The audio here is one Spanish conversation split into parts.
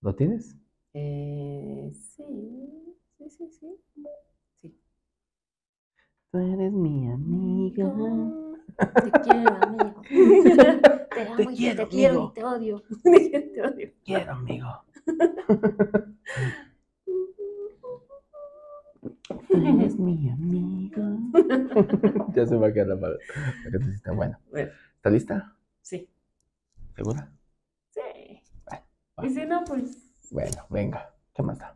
¿Lo tienes? Sí, sí, sí, sí. Sí. Tú eres mi amiga. Te quiero, amigo. Te amo Te y quiero, te quiero y amigo. te odio. Te odio. Quiero, amigo. Tú eres mi amiga. Ya se va a quedar la cancioncita. Bueno, Bueno, ¿está lista? sí, ¿Segura? sí. Bueno, Y va. si no, pues. Bueno, venga. ¿Qué más da?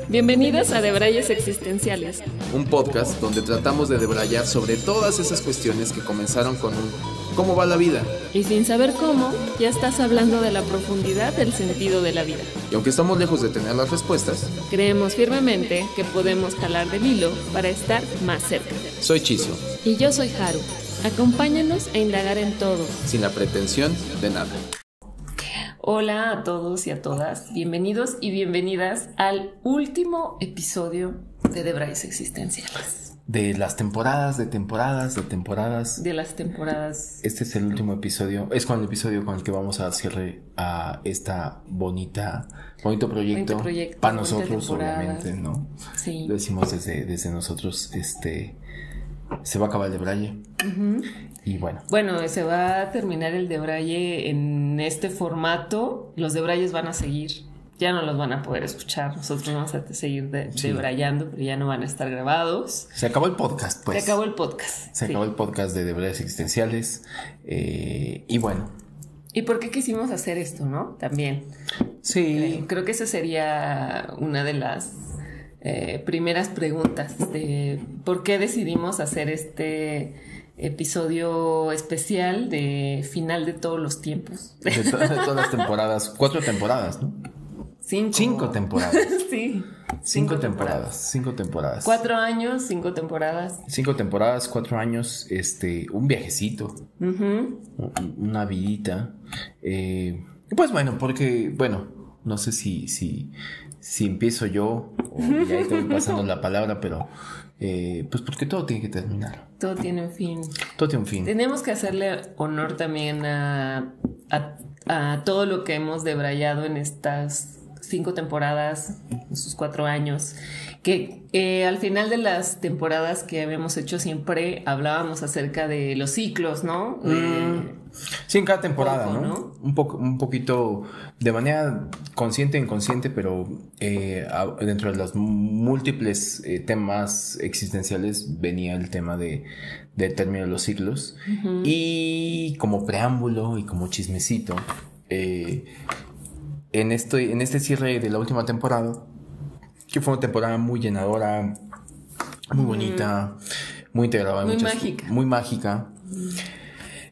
Bienvenidos a Debrayes Existenciales. Un podcast donde tratamos de debrayar sobre todas esas cuestiones que comenzaron con un ¿cómo va la vida? Y sin saber cómo, ya estás hablando de la profundidad del sentido de la vida. Y aunque estamos lejos de tener las respuestas, Creemos firmemente que podemos jalar del hilo para estar más cerca. soy Chizo, Y yo soy Haru. Acompáñanos a indagar en todo. sin la pretensión de nada. Hola a todos y a todas. Bienvenidos y bienvenidas al último episodio de Debrayes Existenciales. De las temporadas, de temporadas, de temporadas. De las temporadas. Este es el último episodio. Es con el episodio con el que vamos a dar cierre a esta bonito proyecto. Proyecto, Para bonita nosotros, temporada. obviamente, ¿no? Sí. Lo decimos desde nosotros. Se va a acabar el debraye. Y bueno. Bueno, se va a terminar el debraye en este formato. Los debrayes van a seguir. Ya no los van a poder escuchar. Nosotros vamos a seguir Sí. debrayando, pero ya no van a estar grabados. Se acabó el podcast, pues. Se acabó el podcast. Se acabó el podcast de debrayes existenciales. Y bueno. ¿Y por qué quisimos hacer esto, no? También. Sí. Creo que esa sería una de las primeras preguntas de por qué decidimos hacer este episodio especial de final de todos los tiempos. De todas las temporadas. 4 temporadas, ¿no? 5 temporadas. Sí. 5 temporadas. 5 temporadas. 4 años, 5 temporadas. 5 temporadas, 4 años, un viajecito, una vidita. Pues bueno, porque, bueno, no sé si empiezo yo o ya estoy pasando la palabra, pero pues porque todo tiene que terminar. Todo tiene un fin. Todo tiene un fin. Tenemos que hacerle honor también a todo lo que hemos debrayado en estas 5 temporadas, sus 4 años, que al final de las temporadas que habíamos hecho siempre hablábamos acerca de los ciclos, ¿no? Sí, en cada temporada, poco, ¿no? Un poquito de manera consciente e inconsciente, pero dentro de los múltiples temas existenciales venía el tema del término de los ciclos. Y como preámbulo y como chismecito, en este cierre de la última temporada, que fue una temporada muy llenadora, muy bonita, muy integrada, muy mágica. Muy mágica.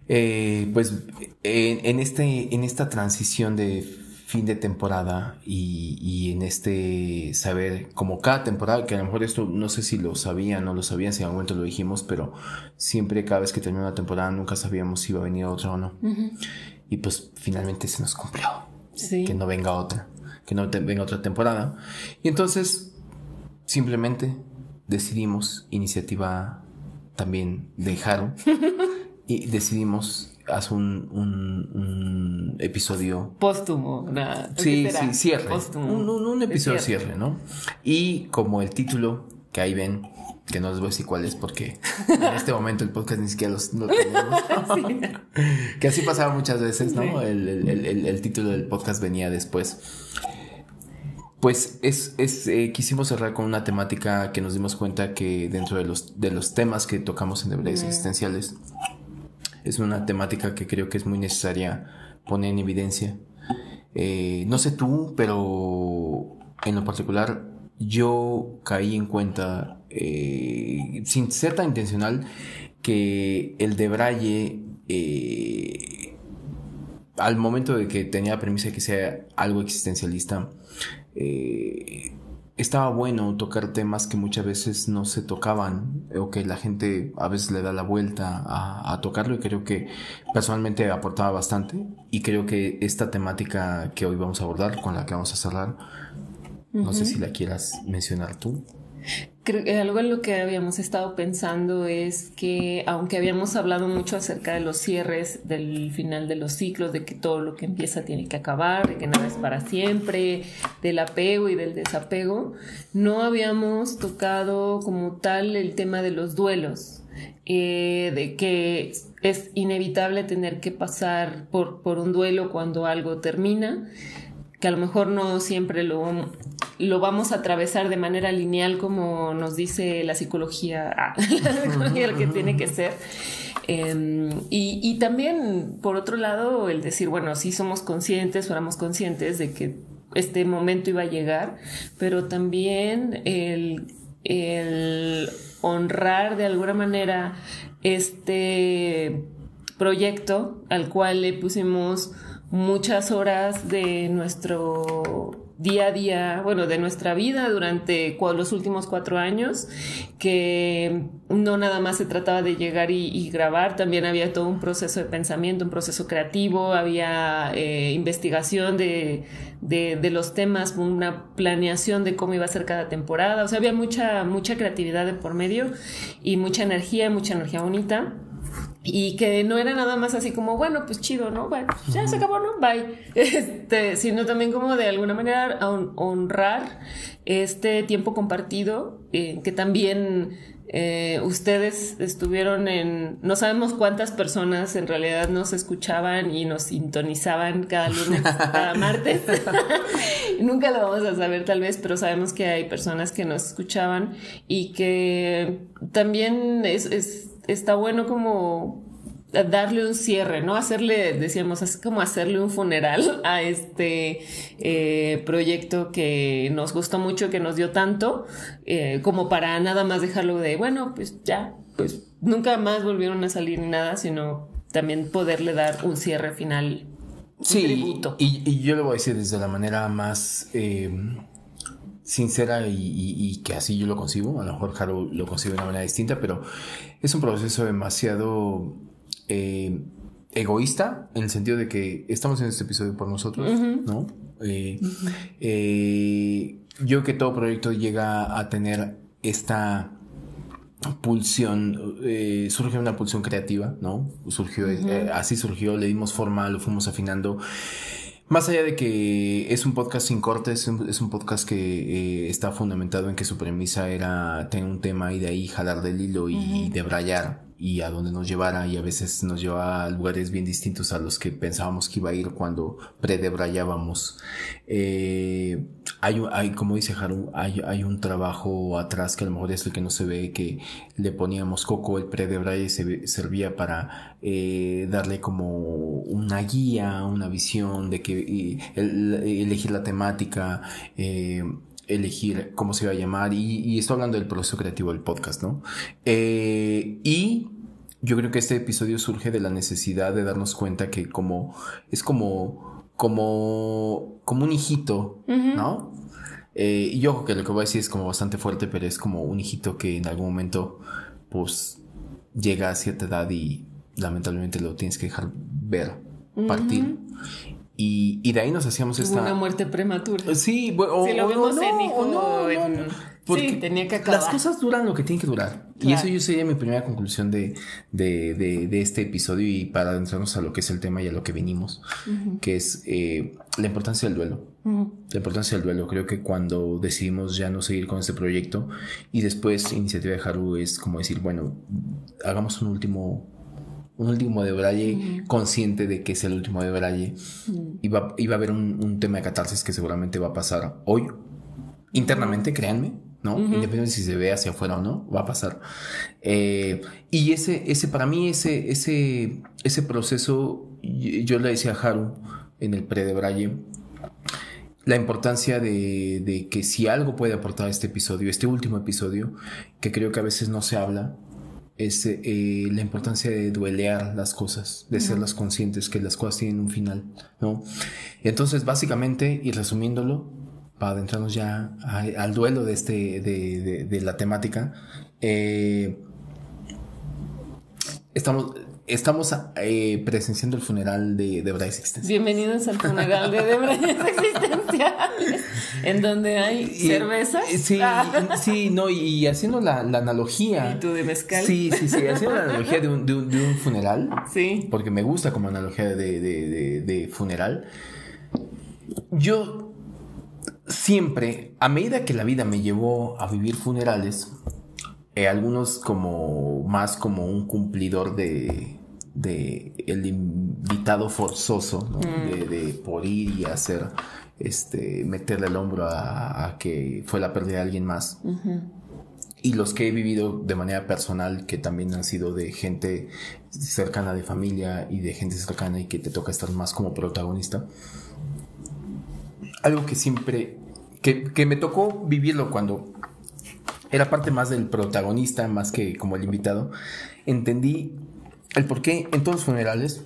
Pues en esta transición de fin de temporada y en este saber, como cada temporada, que a lo mejor esto no sé si lo sabían, no lo sabían, si en algún momento lo dijimos, pero siempre cada vez que termina una temporada nunca sabíamos si iba a venir otra o no. Y pues finalmente se nos cumplió. Sí. Que no venga otra, venga otra temporada. Y entonces simplemente decidimos, iniciativa también de Haru, y decidimos hacer un episodio Póstumo. sí, cierre. Póstumo. Un episodio cierre, ¿no? Y como el título que ahí ven, que no les voy a decir cuál es porque en este momento el podcast ni siquiera lo tenemos. Sí. Que así pasaba muchas veces, ¿no? Sí. El título del podcast venía después. Pues quisimos cerrar con una temática que nos dimos cuenta que dentro de los temas que tocamos en Debrayes Existenciales es una temática que creo que es muy necesaria poner en evidencia. No sé tú, pero en lo particular yo caí en cuenta, sin ser tan intencional, que el debraye, al momento de que tenía la premisa de que sea algo existencialista, estaba bueno tocar temas que muchas veces no se tocaban o que la gente a veces le da la vuelta a tocarlo, y creo que personalmente aportaba bastante, y creo que esta temática que hoy vamos a abordar, con la que vamos a cerrar, no sé si la quieras mencionar tú. algo en lo que habíamos estado pensando es que, aunque habíamos hablado mucho acerca de los cierres, del final de los ciclos, de que todo lo que empieza tiene que acabar, de que nada es para siempre, del apego y del desapego, no habíamos tocado como tal el tema de los duelos, de que es inevitable tener que pasar por un duelo cuando algo termina, que a lo mejor no siempre lo vamos a atravesar de manera lineal como nos dice la psicología, lo que tiene que ser. Y también, por otro lado, el decir, bueno, sí somos conscientes, éramos conscientes de que este momento iba a llegar, pero también el honrar de alguna manera este proyecto al cual le pusimos muchas horas de nuestro día a día, bueno, de nuestra vida durante los últimos 4 años, que no nada más se trataba de llegar y grabar, también había todo un proceso de pensamiento, un proceso creativo, había investigación de los temas, una planeación de cómo iba a ser cada temporada, o sea, había mucha creatividad de por medio y mucha energía bonita. Y que no era nada más así como, bueno, pues chido, ¿no? Bueno, ya se acabó, ¿no? Bye. Sino también como de alguna manera honrar este tiempo compartido, que también ustedes estuvieron no sabemos cuántas personas en realidad nos escuchaban y nos sintonizaban cada lunes, cada martes. Nunca lo vamos a saber tal vez, pero sabemos que hay personas que nos escuchaban y que también está bueno como darle un cierre, ¿no? Decíamos, así como hacerle un funeral a este proyecto que nos gustó mucho, que nos dio tanto, como para nada más dejarlo de, bueno, pues ya, pues nunca más volvieron a salir ni nada, sino también poderle dar un cierre final, sí, un tributo. Y yo lo voy a decir desde la manera más sincera y que así yo lo concibo. A lo mejor Haru lo concibe de una manera distinta, pero es un proceso demasiado egoísta, en el sentido de que estamos en este episodio por nosotros, ¿no? Yo creo que todo proyecto llega a tener esta pulsión, surge una pulsión creativa, ¿no? Así surgió, le dimos forma, lo fuimos afinando. Más allá de que es un podcast sin cortes, es un podcast que está fundamentado en que su premisa era tener un tema y de ahí jalar del hilo y debrayar y a donde nos llevara, y a veces nos llevaba a lugares bien distintos a los que pensábamos que iba a ir cuando predebrayábamos. Hay, como dice Haru, hay un trabajo atrás que a lo mejor es el que no se ve, que le poníamos coco, el predebraye servía para darle como una guía, una visión de que elegir la temática, elegir cómo se iba a llamar, y estoy hablando del proceso creativo del podcast, ¿no? Y yo creo que este episodio surge de la necesidad de darnos cuenta que es como un hijito, ¿no? Y yo creo que lo que voy a decir es como bastante fuerte, pero es como un hijito que en algún momento pues llega a cierta edad y lamentablemente lo tienes que dejar ver partir. Y de ahí nos hacíamos una muerte prematura. Sí, si lo vemos en hijo, porque sí, tenía que acabar. Las cosas duran lo que tienen que durar. Claro. Y eso yo sería mi primera conclusión de este episodio, y para adentrarnos a lo que es el tema y a lo que venimos, que es la importancia del duelo. La importancia del duelo. Creo que cuando decidimos ya no seguir con este proyecto, y después iniciativa de Haru es como decir, bueno, hagamos un último debraye, consciente de que es el último debraye. Iba a haber un tema de catarsis que seguramente va a pasar hoy, internamente, créanme, ¿no? Independientemente si se ve hacia afuera o no, va a pasar. Y ese para mí, ese proceso, yo le decía a Haru en el predebraye, la importancia de que si algo puede aportar este episodio, este último episodio, que creo que a veces no se habla, es la importancia de duelear las cosas, de serlas conscientes, que las cosas tienen un final, ¿no? Entonces, básicamente, y resumiéndolo, para adentrarnos ya al duelo de la temática, estamos presenciando el funeral de Debrayes Existenciales. Bienvenidos al funeral de Debrayes Existenciales, en donde hay cervezas. Sí, no, y haciendo la analogía. ¿Y tú de mezcal? Sí, haciendo la analogía de un funeral. Sí. Porque me gusta como analogía de funeral. Yo siempre, a medida que la vida me llevó a vivir funerales, algunos como un cumplidor de el invitado forzoso, ¿no? De por ir y hacer, meterle el hombro a que fue la pérdida de alguien más. Y los que he vivido de manera personal, que también han sido de gente cercana, de familia y de gente cercana, y que te toca estar más como protagonista. Algo que siempre, que me tocó vivirlo cuando era parte más del protagonista, más que como el invitado, entendí el por qué en todos los funerales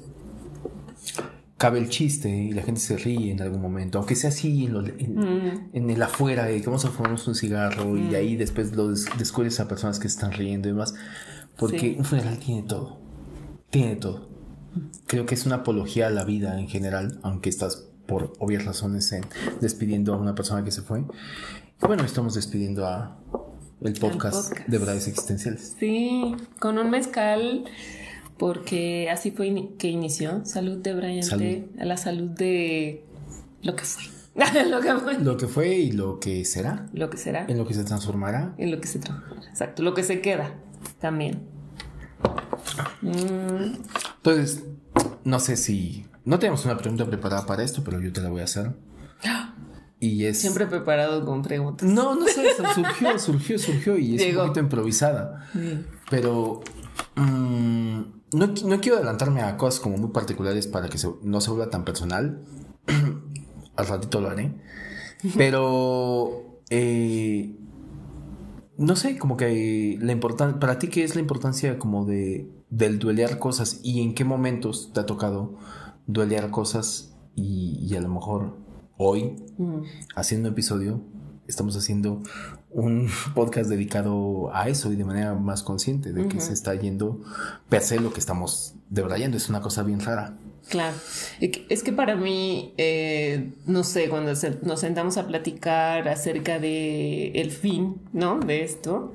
cabe el chiste y la gente se ríe en algún momento, aunque sea así en el afuera, de que vamos a fumarnos un cigarro y de ahí después lo descubres a personas que están riendo y demás, porque un funeral tiene todo. Creo que es una apología a la vida en general, aunque estás por obvias razones despidiendo a una persona que se fue. Y bueno, estamos despidiendo a el podcast de Debrayes Existenciales. Sí, con un mezcal, porque así fue que inició. Salud, Debrayante, a la salud de lo que fue. Lo que fue y lo que será. Lo que será. En lo que se transformará. En lo que se transformará, exacto. Lo que se queda también. Entonces, no sé si... No tenemos una pregunta preparada para esto, pero yo te la voy a hacer. Y es... Siempre preparado con preguntas. No sé, surgió y es un poquito improvisada. Pero no quiero adelantarme a cosas como muy particulares para que no se vuelva tan personal. Al ratito lo haré. Pero no sé, como que para ti, ¿qué es la importancia como del duelear cosas? ¿Y en qué momentos te ha tocado duelear cosas? Y a lo mejor hoy, haciendo un episodio, estamos haciendo un podcast dedicado a eso y de manera más consciente de que se está yendo per se lo que estamos debrayando. Es una cosa bien rara. Claro, es que para mí, no sé, cuando nos sentamos a platicar acerca de el fin, ¿no? De esto,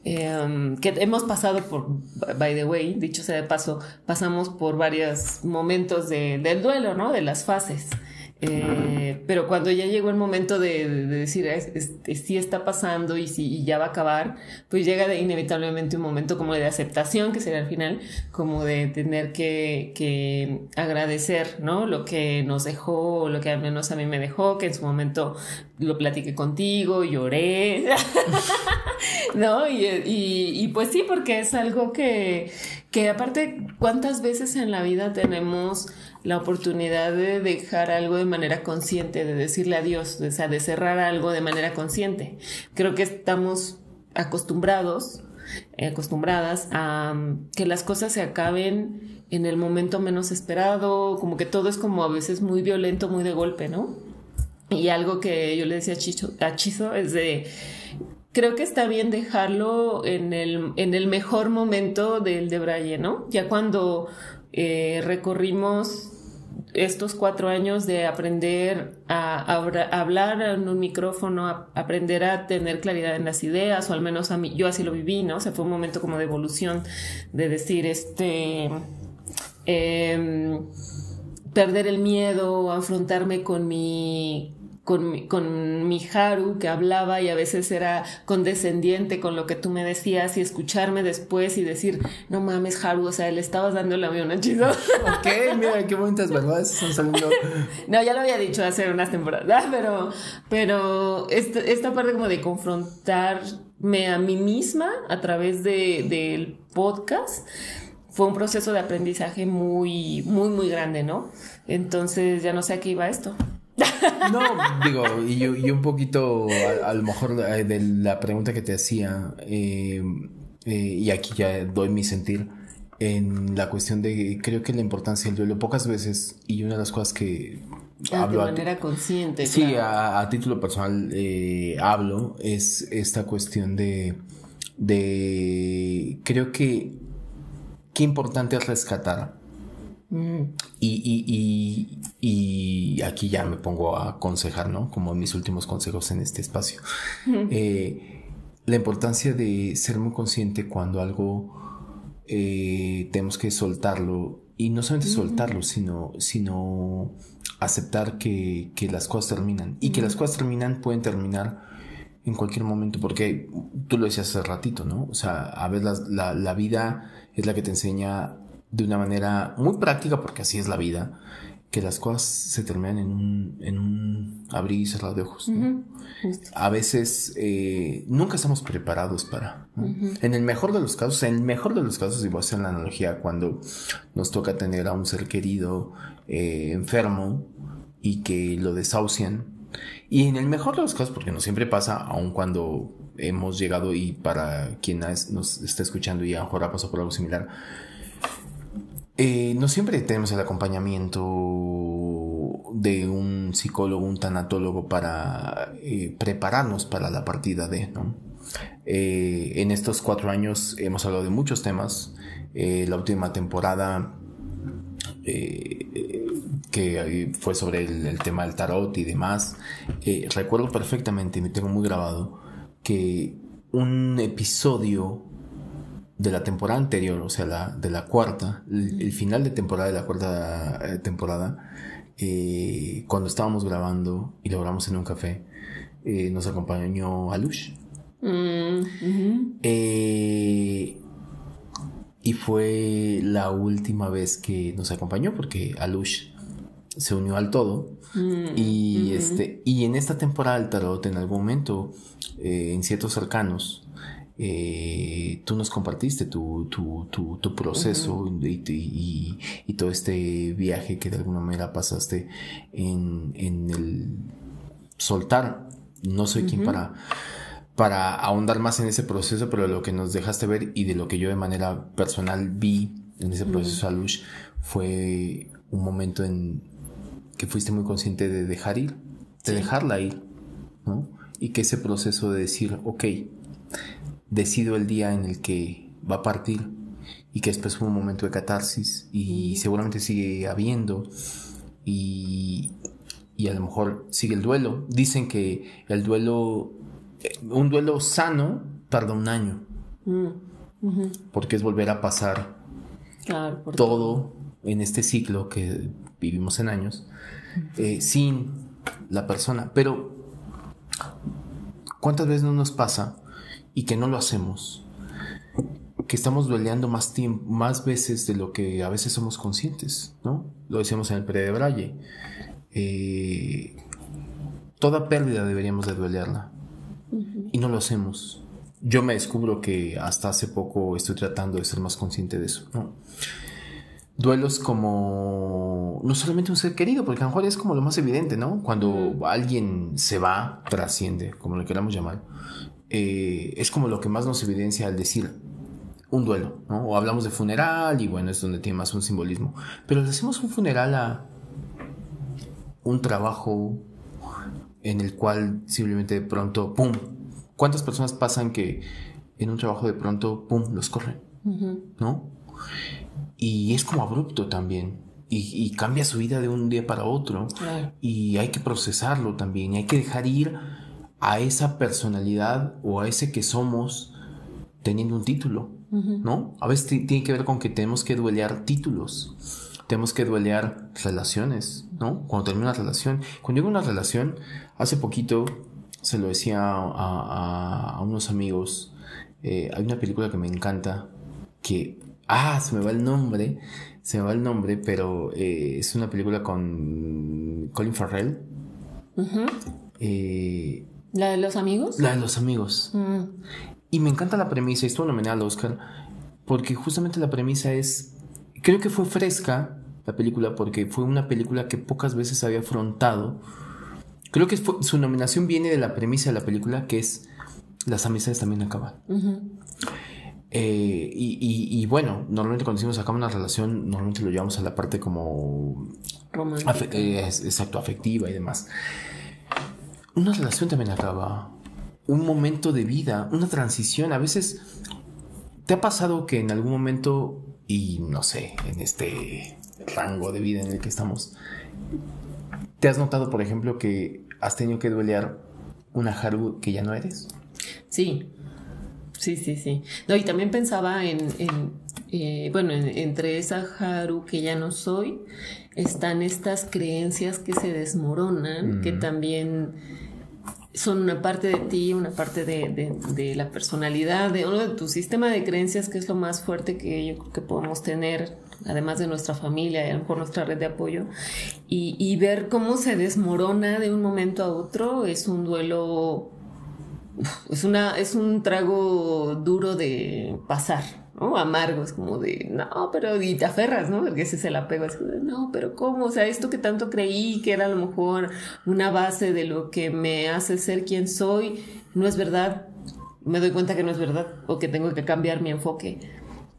que hemos pasado por, by the way, dicho sea de paso, pasamos por varios momentos del duelo, ¿no? De las fases. Pero cuando ya llegó el momento de decir sí está pasando y ya va a acabar, pues llega inevitablemente un momento como de aceptación, que será al final, como de tener que agradecer, ¿no? Lo que nos dejó, lo que al menos a mí me dejó, que en su momento lo platiqué contigo, lloré, ¿no? Y pues sí, porque es algo que aparte, ¿cuántas veces en la vida tenemos la oportunidad de dejar algo de manera consciente, de decirle adiós, o sea, de cerrar algo de manera consciente? Creo que estamos acostumbradas a que las cosas se acaben en el momento menos esperado, como que todo es como a veces muy violento, muy de golpe, ¿no? Y algo que yo le decía a Chizo es de... Creo que está bien dejarlo en el mejor momento del Debraye, ¿no? Ya cuando recorrimos estos 4 años de aprender a hablar en un micrófono, a aprender a tener claridad en las ideas, o al menos a mí, yo así lo viví, ¿no? O sea, fue un momento como de evolución, de decir, perder el miedo, afrontarme con mi Haru, que hablaba y a veces era condescendiente con lo que tú me decías, y escucharme después y decir, no mames, Haru, o sea, le estabas dando el avión a Chizo. Ok, mira, qué bonitas verdades están saliendo. No, ya lo había dicho hace unas temporadas, pero esta parte como de confrontarme a mí misma a través del podcast fue un proceso de aprendizaje muy, muy grande, ¿no? Entonces ya no sé a qué iba esto. No, digo, y un poquito a lo mejor de la pregunta que te hacía, y aquí ya doy mi sentir en la cuestión de, creo que la importancia del duelo pocas veces, y una de las cosas que hablo de manera consciente. Sí, claro. a título personal hablo, es esta cuestión de creo que qué importante es rescatar. Y aquí ya me pongo a aconsejar, ¿no? Como mis últimos consejos en este espacio. La importancia de ser muy consciente cuando algo tenemos que soltarlo. Y no solamente soltarlo, sino aceptar que las cosas terminan. Y que las cosas pueden terminar en cualquier momento. Porque tú lo decías hace ratito, ¿no? O sea, a veces la vida es la que te enseña de una manera muy práctica, porque así es la vida, que las cosas se terminan en un abrir y cerrar de ojos, ¿no? A veces nunca estamos preparados para, ¿no? En el mejor de los casos, y voy a hacer la analogía, cuando nos toca tener a un ser querido enfermo y que lo desahucian, y en el mejor de los casos, porque no siempre pasa, aun cuando hemos llegado, y para quien nos está escuchando y a lo mejor ha pasado por algo similar, no siempre tenemos el acompañamiento de un psicólogo, un tanatólogo para prepararnos para la partida ¿no? En estos 4 años hemos hablado de muchos temas. La última temporada que fue sobre el tema del tarot y demás, recuerdo perfectamente, me tengo muy grabado, que un episodio de la temporada anterior, o sea, de la cuarta, el final de temporada de la cuarta temporada, cuando estábamos grabando y lo grabamos en un café, nos acompañó Alush. Y fue la última vez que nos acompañó, porque Alush se unió al todo. Y en esta temporada del tarot, en algún momento, en ciertos cercanos, tú nos compartiste tu proceso y todo este viaje que de alguna manera pasaste en el soltar. No soy quien para ahondar más en ese proceso, pero lo que nos dejaste ver y de lo que yo de manera personal vi en ese proceso, Alush, fue un momento en que fuiste muy consciente de dejar ir, de dejarla ir, ¿no? Y que ese proceso de decir, ok, decido el día en el que va a partir, y que después fue un momento de catarsis, y seguramente sigue habiendo, y a lo mejor sigue el duelo. Dicen que el duelo, un duelo sano, tarda 1 año, porque es volver a pasar todo en este ciclo que vivimos en años, sin la persona. Pero ¿cuántas veces no nos pasa, y que no lo hacemos, que estamos dueleando más veces de lo que a veces somos conscientes, ¿no? Lo decíamos en el Pere de Braille. Toda pérdida deberíamos de duelearla, y no lo hacemos. Yo me descubro que hasta hace poco estoy tratando de ser más consciente de eso, ¿no? Duelos como no solamente un ser querido, porque a lo mejor es como lo más evidente, ¿no? Cuando alguien se va, trasciende, como le queramos llamar, es como lo que más nos evidencia al decir un duelo, ¿no? O hablamos de funeral, y bueno, es donde tiene más un simbolismo. Pero le hacemos un funeral a un trabajo en el cual simplemente de pronto, ¡pum! ¿Cuántas personas pasan que en un trabajo de pronto, ¡pum!, los corren, ¿no? Y es como abrupto también, y cambia su vida de un día para otro. Claro. Y hay que procesarlo también, y hay que dejar ir a esa personalidad o a ese que somos teniendo un título, ¿no? A veces tiene que ver con que tenemos que duelear títulos, tenemos que duelear relaciones, ¿no? Cuando termina una relación, cuando llega una relación, hace poquito se lo decía a unos amigos, hay una película que me encanta, que se me va el nombre, pero es una película con Colin Farrell. ¿La de los amigos? La de los amigos. Y me encanta la premisa, y estuvo nominada al Oscar, porque justamente la premisa creo que fue fresca la película, porque fue una película que pocas veces había afrontado. Creo que su nominación viene de la premisa de la película, que es las amistades también acaban. Y bueno, normalmente cuando decimos acaba una relación, normalmente lo llevamos a la parte como romántica, afectiva y demás. Una relación también acaba, un momento de vida, una transición. A veces ¿te ha pasado que en algún momento, y no sé, en este rango de vida en el que estamos, te has notado, por ejemplo, que has tenido que duelear una Haru que ya no eres? Sí. No, y también pensaba entre esa Haru que ya no soy, están estas creencias que se desmoronan, que también son una parte de ti, una parte de la personalidad, de uno de tu sistema de creencias, que es lo más fuerte que yo creo que podemos tener, además de nuestra familia y a lo mejor nuestra red de apoyo, y ver cómo se desmorona de un momento a otro es un duelo, es un trago duro de pasar, ¿no? Amargo, es como de, no, pero, y te aferras, ¿no? Porque ese es el apego, es como de, no, pero ¿cómo? O sea, esto que tanto creí que era a lo mejor una base de lo que me hace ser quien soy, no es verdad, me doy cuenta que no es verdad, o que tengo que cambiar mi enfoque.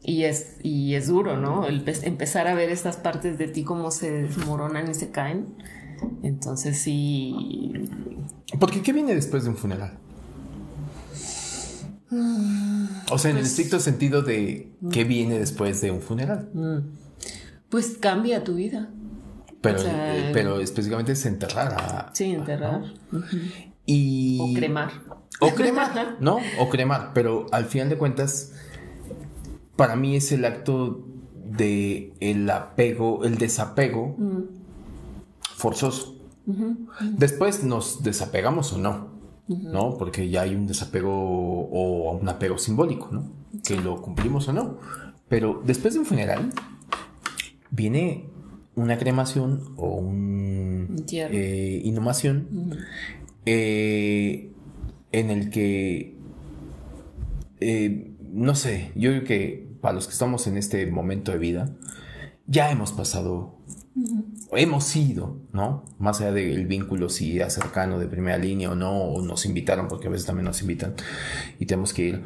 Y es duro, ¿no? Empezar a ver estas partes de ti como se desmoronan y se caen. Entonces sí. Porque ¿qué viene después de un funeral? O sea, en el estricto sentido de ¿qué viene después de un funeral? Pues cambia tu vida. Pero, o sea, pero específicamente es enterrar. Sí, enterrar. ¿No? O cremar. O cremar, ¿no? O cremar. Pero al final de cuentas, para mí es el acto de el apego, el desapego forzoso. Después nos desapegamos o no. ¿No? Porque ya hay un desapego o un apego simbólico, ¿no? Que lo cumplimos o no. Pero después de un funeral viene una cremación o un inhumación en el que no sé, yo creo que para los que estamos en este momento de vida ya hemos pasado, hemos sido, ¿no? Más allá del vínculo, si era cercano, de primera línea o no, o nos invitaron, porque a veces también nos invitan y tenemos que ir.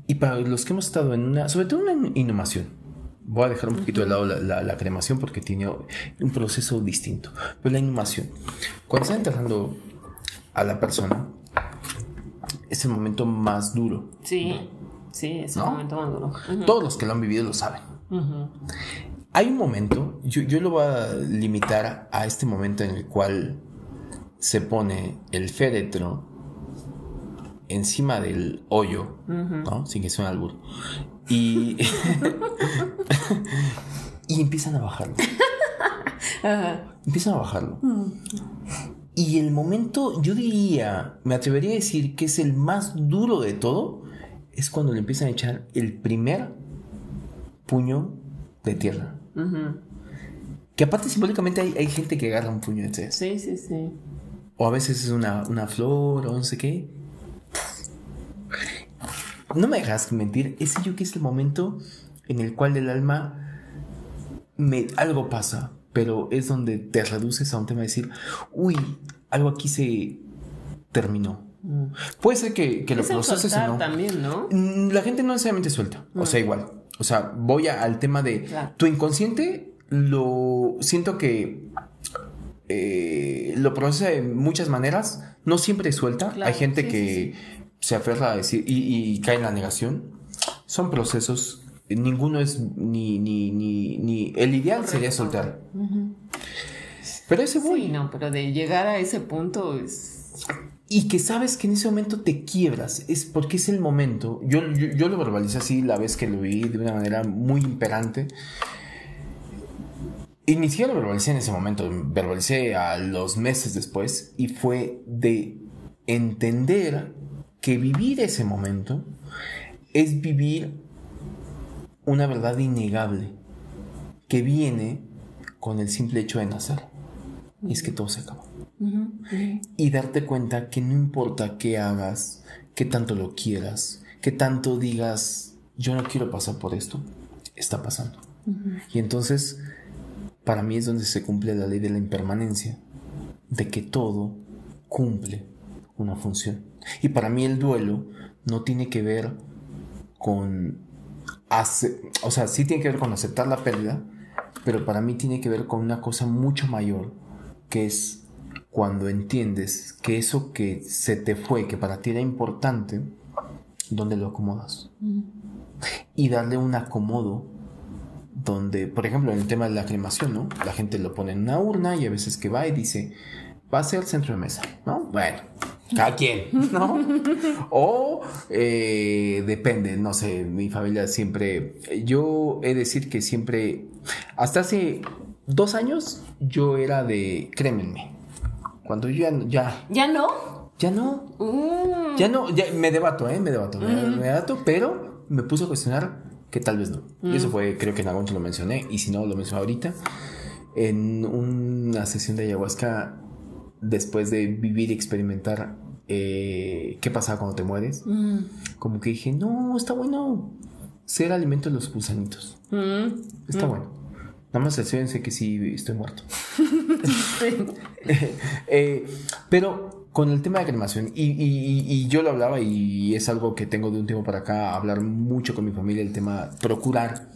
Y para los que hemos estado en una, sobre todo una inhumación, voy a dejar un poquito de lado la cremación porque tiene un proceso distinto. Pero la inhumación, cuando están enterrando a la persona, es el momento más duro. Sí, es el momento más duro. Todos los que lo han vivido lo saben. Hay un momento, yo lo voy a limitar a este momento en el cual se pone el féretro encima del hoyo, ¿no? Sin que sea un albur. Y y empiezan a bajarlo. Empiezan a bajarlo. Y el momento, yo diría, me atrevería a decir que es el más duro de todo, es cuando le empiezan a echar el primer puño de tierra. Que aparte simbólicamente hay gente que agarra un puño de tierra. Sí. O a veces es una flor o no sé qué. No me dejas mentir, ese yo que es el momento en el cual el alma algo pasa, pero es donde te reduces a un tema de decir, uy, algo aquí se terminó. Puede ser que lo proceses o no. También, ¿no? La gente no necesariamente suelta, o sea, igual. O sea, voy al tema de tu inconsciente, lo siento que lo procesa de muchas maneras, no siempre suelta. Hay gente que se aferra a decir y cae en la negación. Son procesos, ninguno es ni el ideal sería soltar. Pero ese voy. Sí, no, pero de llegar a ese punto es... Y que sabes que en ese momento te quiebras, es porque es el momento. Yo lo verbalicé así la vez que lo viví de una manera muy imperante. Y ni siquiera lo verbalicé en ese momento, verbalicé a los meses después. Y fue de entender que vivir ese momento es vivir una verdad innegable que viene con el simple hecho de nacer. Y es que todo se acaba. Y darte cuenta que no importa qué hagas, qué tanto lo quieras, qué tanto digas, yo no quiero pasar por esto, está pasando. Y entonces, para mí es donde se cumple la ley de la impermanencia, de que todo cumple una función. Y para mí el duelo no tiene que ver con... o sea, sí tiene que ver con aceptar la pérdida, pero para mí tiene que ver con una cosa mucho mayor, que es cuando entiendes que eso que se te fue, que para ti era importante, ¿dónde lo acomodas? Y darle un acomodo donde, por ejemplo, en el tema de la cremación, ¿no? La gente lo pone en una urna y a veces que va y dice, va a ser centro de mesa, ¿no? Bueno, cada quien, ¿no? O depende, no sé, mi familia siempre, yo he de decir que siempre, hasta hace 2 años, yo era de crémenme. Cuando yo ya no, ya me debato, me debato, pero me puse a cuestionar que tal vez no. Y eso fue, creo que en algún momento lo mencioné, y si no, lo menciono ahorita, en una sesión de ayahuasca, después de vivir y experimentar qué pasa cuando te mueres, como que dije, no, está bueno ser alimento de los gusanitos. Está bueno. Nada más asegúrense que sí estoy muerto. Pero con el tema de cremación, y yo lo hablaba, y es algo que tengo de un tiempo para acá, hablar mucho con mi familia, el tema, procurar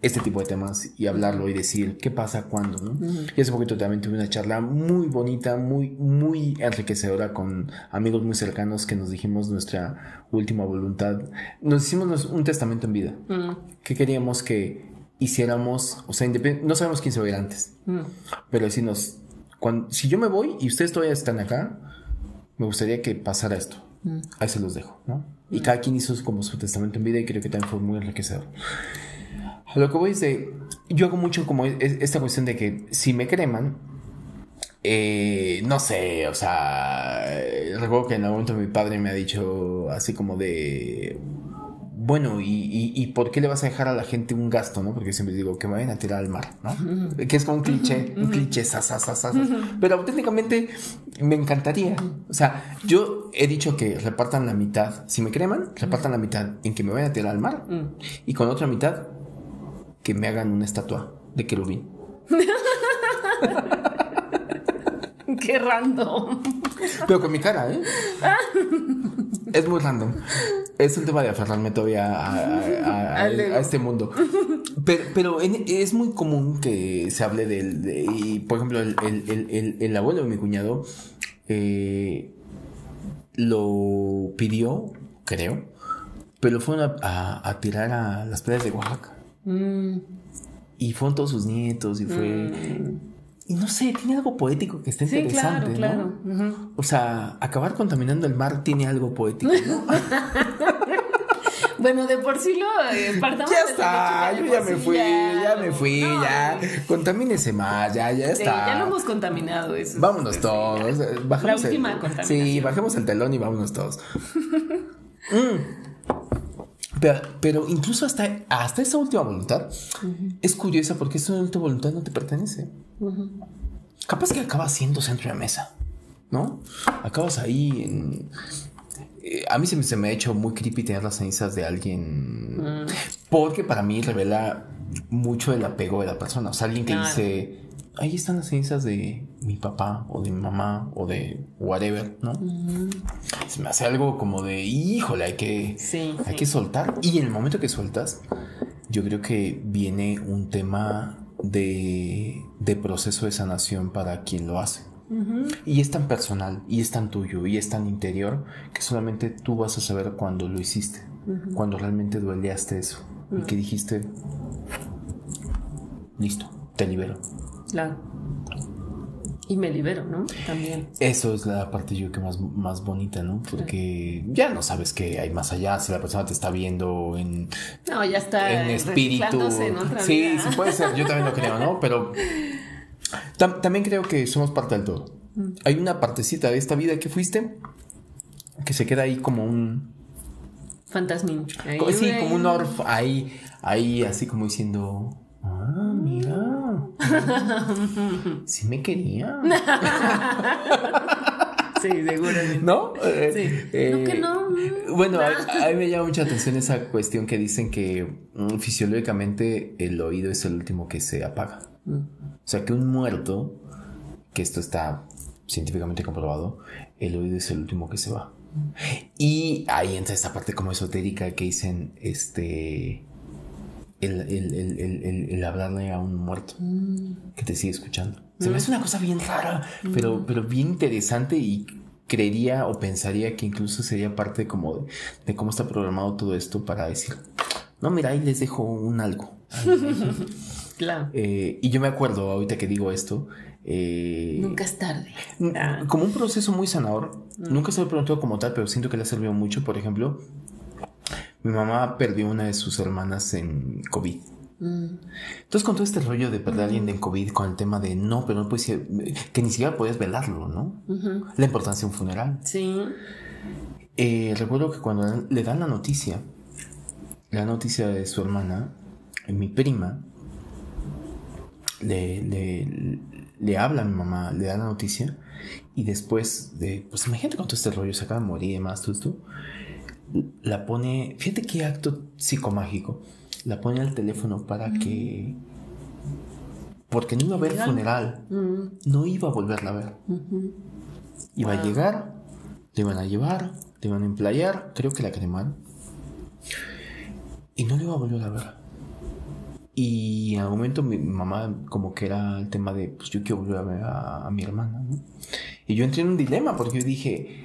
este tipo de temas y hablarlo y decir qué pasa cuando, ¿no? Y hace poquito también tuve una charla muy bonita, muy enriquecedora con amigos muy cercanos que nos dijimos nuestra última voluntad. Nos hicimos un testamento en vida. ¿Qué queríamos que hiciéramos? O sea, no sabemos quién se va a ir antes, pero decirnos, si yo me voy y ustedes todavía están acá, me gustaría que pasara esto. Ahí se los dejo, ¿no? Y cada quien hizo como su testamento en vida, y creo que también fue muy enriquecedor. A lo que voy es de, yo hago mucho como esta cuestión de que si me creman, no sé, o sea, recuerdo que en algún momento mi padre me ha dicho así como de, bueno, ¿y por qué le vas a dejar a la gente un gasto, no? Porque siempre digo que me vayan a tirar al mar, ¿no? Que es como un cliché, pero auténticamente me encantaría. O sea, yo he dicho que repartan la mitad, si me creman, repartan la mitad en que me vayan a tirar al mar, y con otra mitad que me hagan una estatua de querubín. Qué random. Pero con mi cara, es muy random. Es un tema de aferrarme todavía a este mundo. Pero es muy común que se hable y por ejemplo, el abuelo de mi cuñado lo pidió, creo, pero fueron a tirar a las playas de Oaxaca. Y fueron todos sus nietos y fue... Y no sé, tiene algo poético que está interesante, claro. ¿no? O sea, acabar contaminando el mar tiene algo poético, ¿no? Bueno, de por sí partamos. Ya está, yo ya me fui, ya. Contamínese más, ya está. Ya lo hemos contaminado eso. Vámonos todos. La última contaminación. Sí, bajemos el telón y vámonos todos. Pero incluso hasta esa última voluntad es curiosa, porque esa última voluntad no te pertenece. Capaz que acabas siendo centro de mesa, ¿no? Acabas ahí a mí se me ha hecho muy creepy tener las cenizas de alguien, porque para mí revela mucho el apego de la persona. O sea, alguien que dice, ahí están las cenizas de mi papá o de mi mamá o de whatever, ¿no? Se me hace algo como de, híjole, hay que soltar. Y en el momento que sueltas, yo creo que viene un tema de proceso de sanación para quien lo hace. Y es tan personal, y es tan tuyo, y es tan interior, que solamente tú vas a saber cuando lo hiciste, cuando realmente dueleaste eso, y que dijiste, listo, te libero. Claro. Y me libero, ¿no? También. Eso es la parte yo que más bonita, ¿no? Porque ya no sabes qué hay más allá, si la persona te está viendo no, ya está en espíritu. En otra sí, vida. Sí puede ser, yo también lo creo, ¿no? Pero también creo que somos parte del todo. Hay una partecita de esta vida que fuiste que se queda ahí como un fantasmín. Sí, como un orf ahí así como diciendo, mira, sí me quería. Sí, seguramente. ¿No? Sí. No que no. Bueno, a mí me llama mucha atención esa cuestión que dicen que fisiológicamente el oído es el último que se apaga. O sea, que un muerto, que esto está científicamente comprobado, el oído es el último que se va. Y ahí entra esta parte como esotérica que dicen, el hablarle a un muerto que te sigue escuchando. Se me hace una cosa bien rara, pero bien interesante, y creería o pensaría que incluso sería parte como de cómo está programado todo esto para decir, no, mira, ahí les dejo un algo. Claro. Y yo me acuerdo, ahorita que digo esto, nunca es tarde. Como un proceso muy sanador. Nunca se lo he preguntado como tal, pero siento que le ha servido mucho. Por ejemplo, mi mamá perdió una de sus hermanas en COVID. Entonces, con todo este rollo de perder a alguien en COVID, con el tema de no, pero no puedes ir, que ni siquiera podías velarlo, ¿no? La importancia de un funeral. Sí. Recuerdo que cuando le dan la noticia de su hermana, mi prima le habla a mi mamá, le da la noticia, y después de, pues imagínate con todo este rollo, se acaba de morir y demás, todo esto, la pone, fíjate qué acto psicomágico, la pone al teléfono para que, porque no iba a haber funeral, no iba a volverla a ver, iba a llegar, le iban a llevar, le iban a emplayar, creo que la cremaron, y no le iba a volver a ver. Y al momento mi mamá como que era el tema de, pues yo quiero volver a ver a mi hermana, ¿no? Y yo entré en un dilema porque yo dije,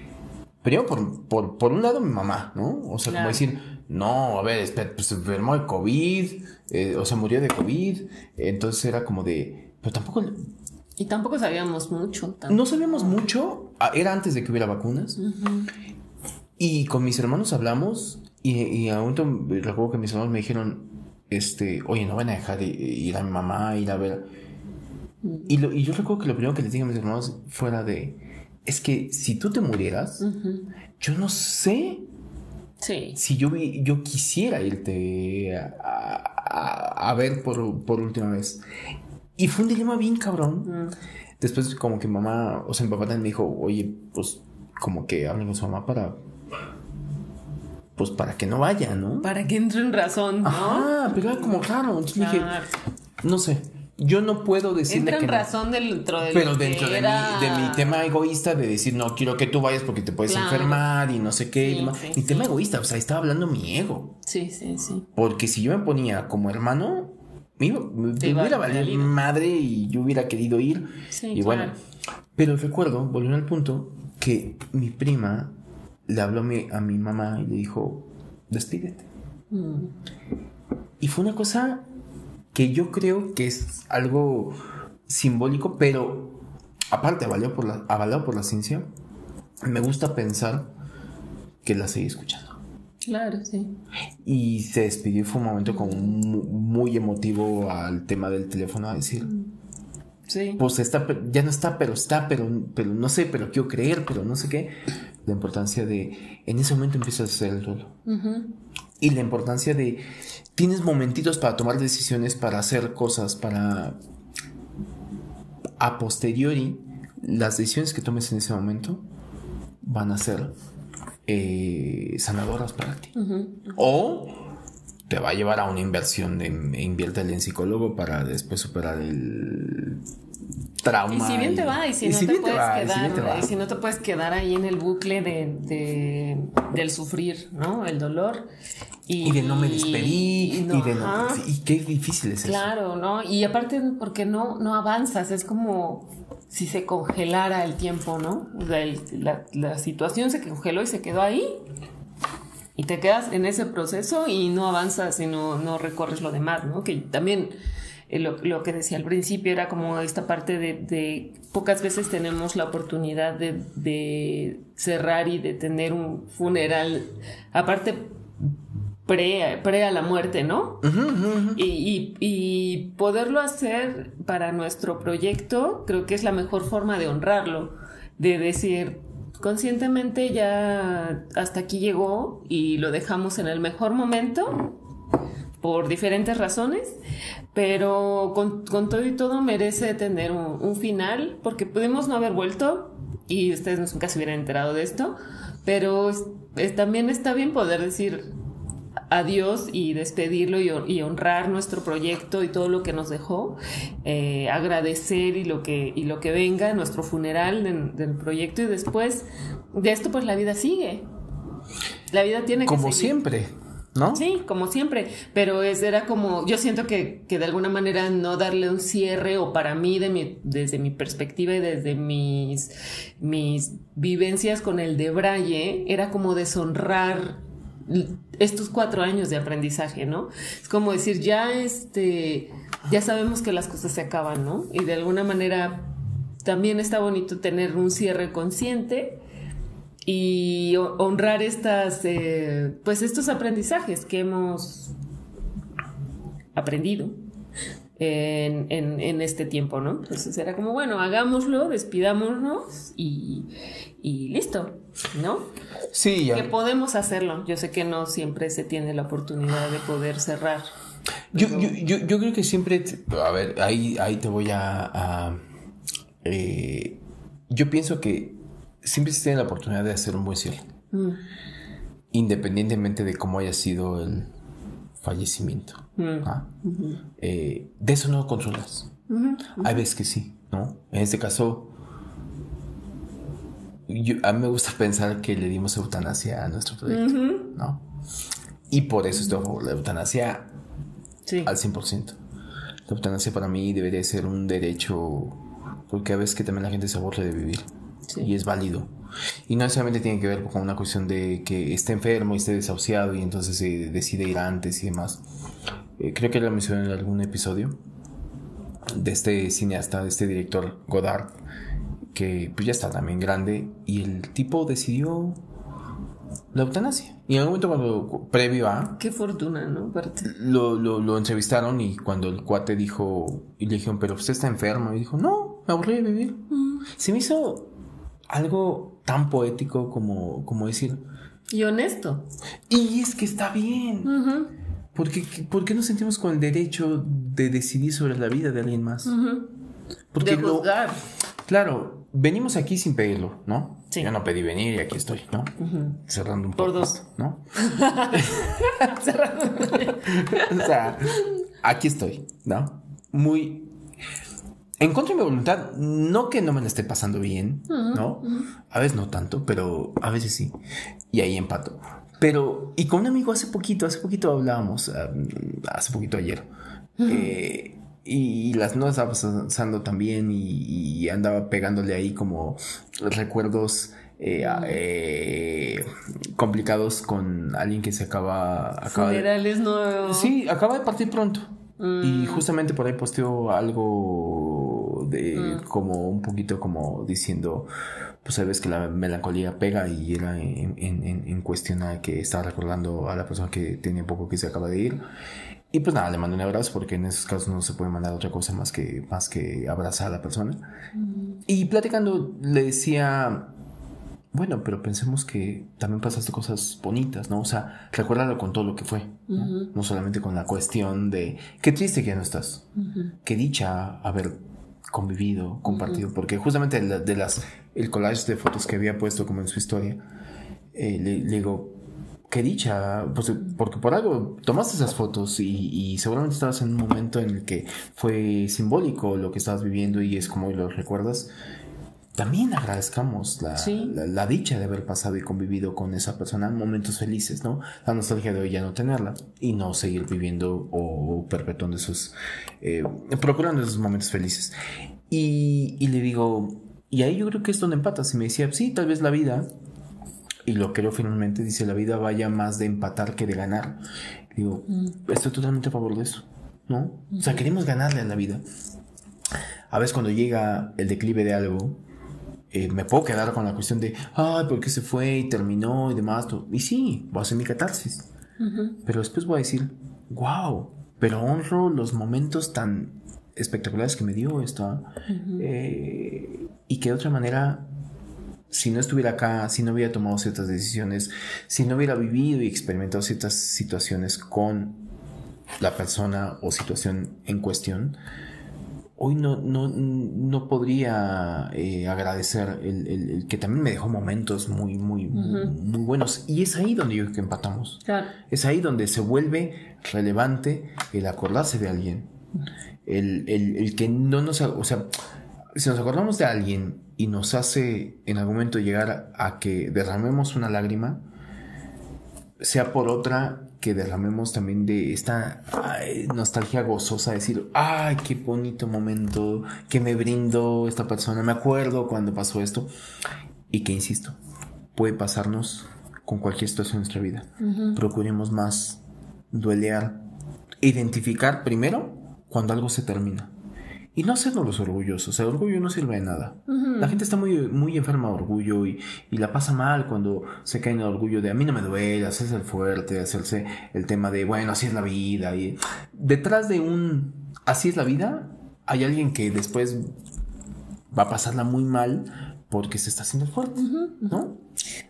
primero por un lado mi mamá, ¿no? O sea, como decir, no, a ver, espera, pues se enfermó de COVID, o sea, murió de COVID, entonces era como de, pero tampoco... Y tampoco sabíamos mucho. No sabíamos mucho, era antes de que hubiera vacunas, y con mis hermanos hablamos, y a un momento recuerdo que mis hermanos me dijeron, oye, no van a dejar de ir a mi mamá, ir a ver. Y yo recuerdo que lo primero que les dije a mis hermanos fuera de, es que si tú te murieras, yo no sé si yo quisiera irte a ver por última vez. Y fue un dilema bien cabrón. Después como que mamá, o sea, mi papá también me dijo, oye, pues como que hablen con su mamá para que no vaya, ¿no? Para que entre en razón, ¿no? Ah, pero era como raro. Entonces dije, no sé, yo no puedo decirle entra que en no. razón dentro de pero lo dentro que de mi tema egoísta de decir, no quiero que tú vayas porque te puedes enfermar y no sé qué. Y demás. Mi tema egoísta, o sea, estaba hablando mi ego. Sí. Porque si yo me ponía como hermano, me hubiera valido madre y yo hubiera querido ir. Sí, y bueno, pero recuerdo, volviendo al punto, que mi prima le habló a mi mamá y le dijo, despídete. Y fue una cosa que yo creo que es algo simbólico, pero aparte avalado por la ciencia, me gusta pensar que la seguí escuchando. Claro, sí. Y se despidió y fue un momento como muy emotivo al tema del teléfono, a decir... Sí. Pues ya no está, pero no sé, pero quiero creer, pero no sé qué. La importancia de, en ese momento empiezas a hacer el duelo. Y la importancia de, tienes momentitos para tomar decisiones, para hacer cosas, para, a posteriori, las decisiones que tomes en ese momento van a ser sanadoras para ti. O te va a llevar a una inversión de inviértele en psicólogo para después superar el trauma. Y si bien te va, y si no te puedes quedar ahí en el bucle del sufrir, ¿no? El dolor. Y de no me despedí. Y qué difícil es eso. Claro, ¿no? Y aparte porque no avanzas, es como si se congelara el tiempo, ¿no? La situación se congeló y se quedó ahí. Y te quedas en ese proceso y no avanzas y no recorres lo demás, ¿no? Que también lo que decía al principio era como esta parte de pocas veces tenemos la oportunidad de cerrar y de tener un funeral, aparte pre a la muerte, ¿no? Y poderlo hacer para nuestro proyecto, creo que es la mejor forma de honrarlo, de decir... conscientemente ya hasta aquí llegó y lo dejamos en el mejor momento por diferentes razones, pero con todo y todo merece tener un final, porque pudimos no haber vuelto y ustedes nunca se hubieran enterado de esto, pero también está bien poder decir adiós y despedirlo y honrar nuestro proyecto y todo lo que nos dejó, agradecer y lo que venga, nuestro funeral del proyecto, y después de esto pues la vida sigue, la vida tiene que como seguir. siempre, ¿no? Sí, como siempre, pero era como, yo siento que de alguna manera no darle un cierre, o para mí, desde mi perspectiva y desde mis vivencias con el de Braille, era como deshonrar estos 4 años de aprendizaje, ¿no? Es como decir, ya sabemos que las cosas se acaban, ¿no? Y de alguna manera también está bonito tener un cierre consciente y honrar estos aprendizajes que hemos aprendido en este tiempo, ¿no? Entonces era como, bueno, hagámoslo, despidámonos y listo, ¿no? Sí, ya. Que podemos hacerlo. Yo sé que no siempre se tiene la oportunidad de poder cerrar. Yo creo que siempre, a ver, ahí te voy yo pienso que siempre se tiene la oportunidad de hacer un buen cierre. Independientemente de cómo haya sido el fallecimiento. De eso no controlas. Hay veces que sí, ¿no? En este caso, a mí me gusta pensar que le dimos eutanasia a nuestro proyecto, ¿no? Y por eso estoy a favor de la eutanasia al 100%. La eutanasia para mí debería ser un derecho, porque a veces que también la gente se aburre de vivir. Sí. Y es válido. Y no necesariamente tiene que ver con una cuestión de que esté enfermo y esté desahuciado y entonces se decide ir antes y demás. Creo que lo mencioné en algún episodio de este cineasta, de este director Godard, que pues ya está también grande, y el tipo decidió la eutanasia. Y en algún momento previo a... Qué fortuna, ¿no? Lo entrevistaron, y cuando el cuate dijo, y le dijeron, pero usted está enfermo, y dijo, no, me aburrí de vivir. Se me hizo algo tan poético como decir... Y honesto. Y es que está bien. ¿Por qué nos sentimos con el derecho de decidir sobre la vida de alguien más? Porque de juzgar. Claro, venimos aquí sin pedirlo, ¿no? Sí. Yo no pedí venir y aquí estoy, ¿no? Cerrando un poco. Por 2. ¿No? Cerrando. O sea, aquí estoy, ¿no? Muy... En contra de mi voluntad, no que no me la esté pasando bien, ¿no? A veces no tanto, pero a veces sí. Y ahí empato. Pero, y con un amigo hace poquito hablábamos, hace poquito ayer, y las no estaba pasando también, y andaba pegándole ahí como recuerdos complicados con alguien que se acaba funerales nuevos. Sí, acaba de partir pronto. Y justamente por ahí posteó algo de como un poquito como diciendo, pues sabes que la melancolía pega, y era en cuestión a que estaba recordando a la persona que tenía poco que se acaba de ir. Y pues nada, le mandé un abrazo, porque en esos casos no se puede mandar otra cosa más que abrazar a la persona. Y platicando le decía, bueno, pero pensemos que también pasaste cosas bonitas, ¿no? O sea, recuérdalo con todo lo que fue, ¿no? No solamente con la cuestión de qué triste que ya no estás, qué dicha haber convivido, compartido, porque justamente el collage de fotos que había puesto como en su historia, le digo, qué dicha, pues, porque por algo tomaste esas fotos, y seguramente estabas en un momento en el que fue simbólico lo que estabas viviendo, y es como lo recuerdas. También agradezcamos la dicha de haber pasado y convivido con esa persona, momentos felices, ¿no? La nostalgia de hoy ya no tenerla, y no seguir viviendo o perpetuando esos, procurando esos momentos felices. Y le digo, y ahí yo creo que es donde empatas. Y me decía, sí, tal vez la vida, y lo creo finalmente, dice, la vida vaya más de empatar que de ganar. Digo, estoy totalmente a favor de eso, ¿no? O sea, queremos ganarle a la vida. A veces cuando llega el declive de algo, me puedo quedar con la cuestión de, ay, ¿por qué se fue y terminó y demás? Y sí, voy a hacer mi catarsis. Pero después voy a decir, wow, pero honro los momentos tan espectaculares que me dio esto. Y que de otra manera, si no estuviera acá, si no hubiera tomado ciertas decisiones, si no hubiera vivido y experimentado ciertas situaciones con la persona o situación en cuestión, hoy no podría agradecer el que también me dejó momentos muy buenos. Y es ahí donde yo creo que empatamos. Claro. Es ahí donde se vuelve relevante el acordarse de alguien. El que no nos... O sea, si nos acordamos de alguien y nos hace en algún momento llegar a que derramemos una lágrima, sea por otra que derramemos también de esta nostalgia gozosa, decir, ay, qué bonito momento que me brindó esta persona, me acuerdo cuando pasó esto, y que, insisto, puede pasarnos con cualquier situación de nuestra vida. Procuremos más duelear, identificar primero cuando algo se termina. Y no hacernos los orgullosos. El orgullo no sirve de nada. La gente está muy, muy enferma de orgullo y la pasa mal cuando se cae en el orgullo de a mí no me duele, hacerse el fuerte, hacerse el tema de bueno, así es la vida. Y detrás de un así es la vida, hay alguien que después va a pasarla muy mal porque se está haciendo el fuerte, ¿no?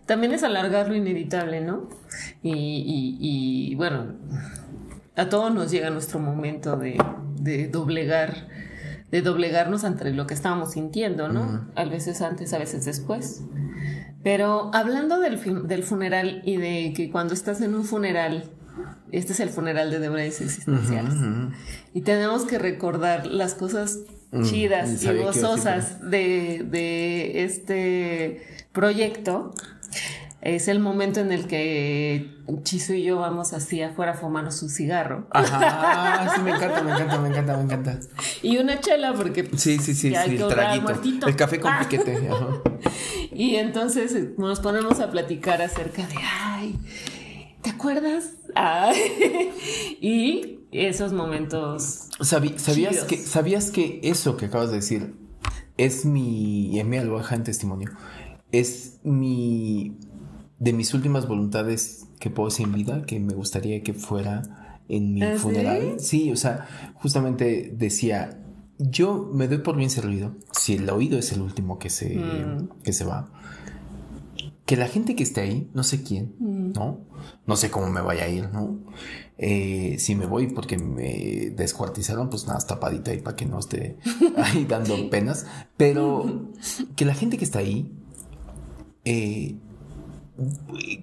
También es alargar lo inevitable, ¿no? Y bueno, a todos nos llega nuestro momento de doblegarnos ante lo que estábamos sintiendo, ¿no? A veces antes, a veces después. Pero hablando del funeral y de que cuando estás en un funeral, este es el funeral de debrayes existenciales, y tenemos que recordar las cosas chidas y gozosas de este proyecto. Es el momento en el que Chizo y yo vamos así afuera a fumarnos un cigarro. Ajá, sí, me encanta. Y una chela, porque sí, el traguito, el café con piquete. Ajá. Y entonces nos ponemos a platicar acerca de, ay, ¿te acuerdas? Ay. Y esos momentos. ¿Sabías que eso que acabas de decir es mi albahaja en testimonio? Es de mis últimas voluntades que puedo decir en vida, que me gustaría que fuera en mi funeral. Sí, o sea, justamente decía, yo me doy por bien servido, si el oído es el último que se va, que la gente que esté ahí, no sé quién, ¿no? No sé cómo me vaya a ir, ¿no? Si me voy porque me descuartizaron, pues nada, tapadita ahí para que no esté ahí dando penas. Pero que la gente que está ahí,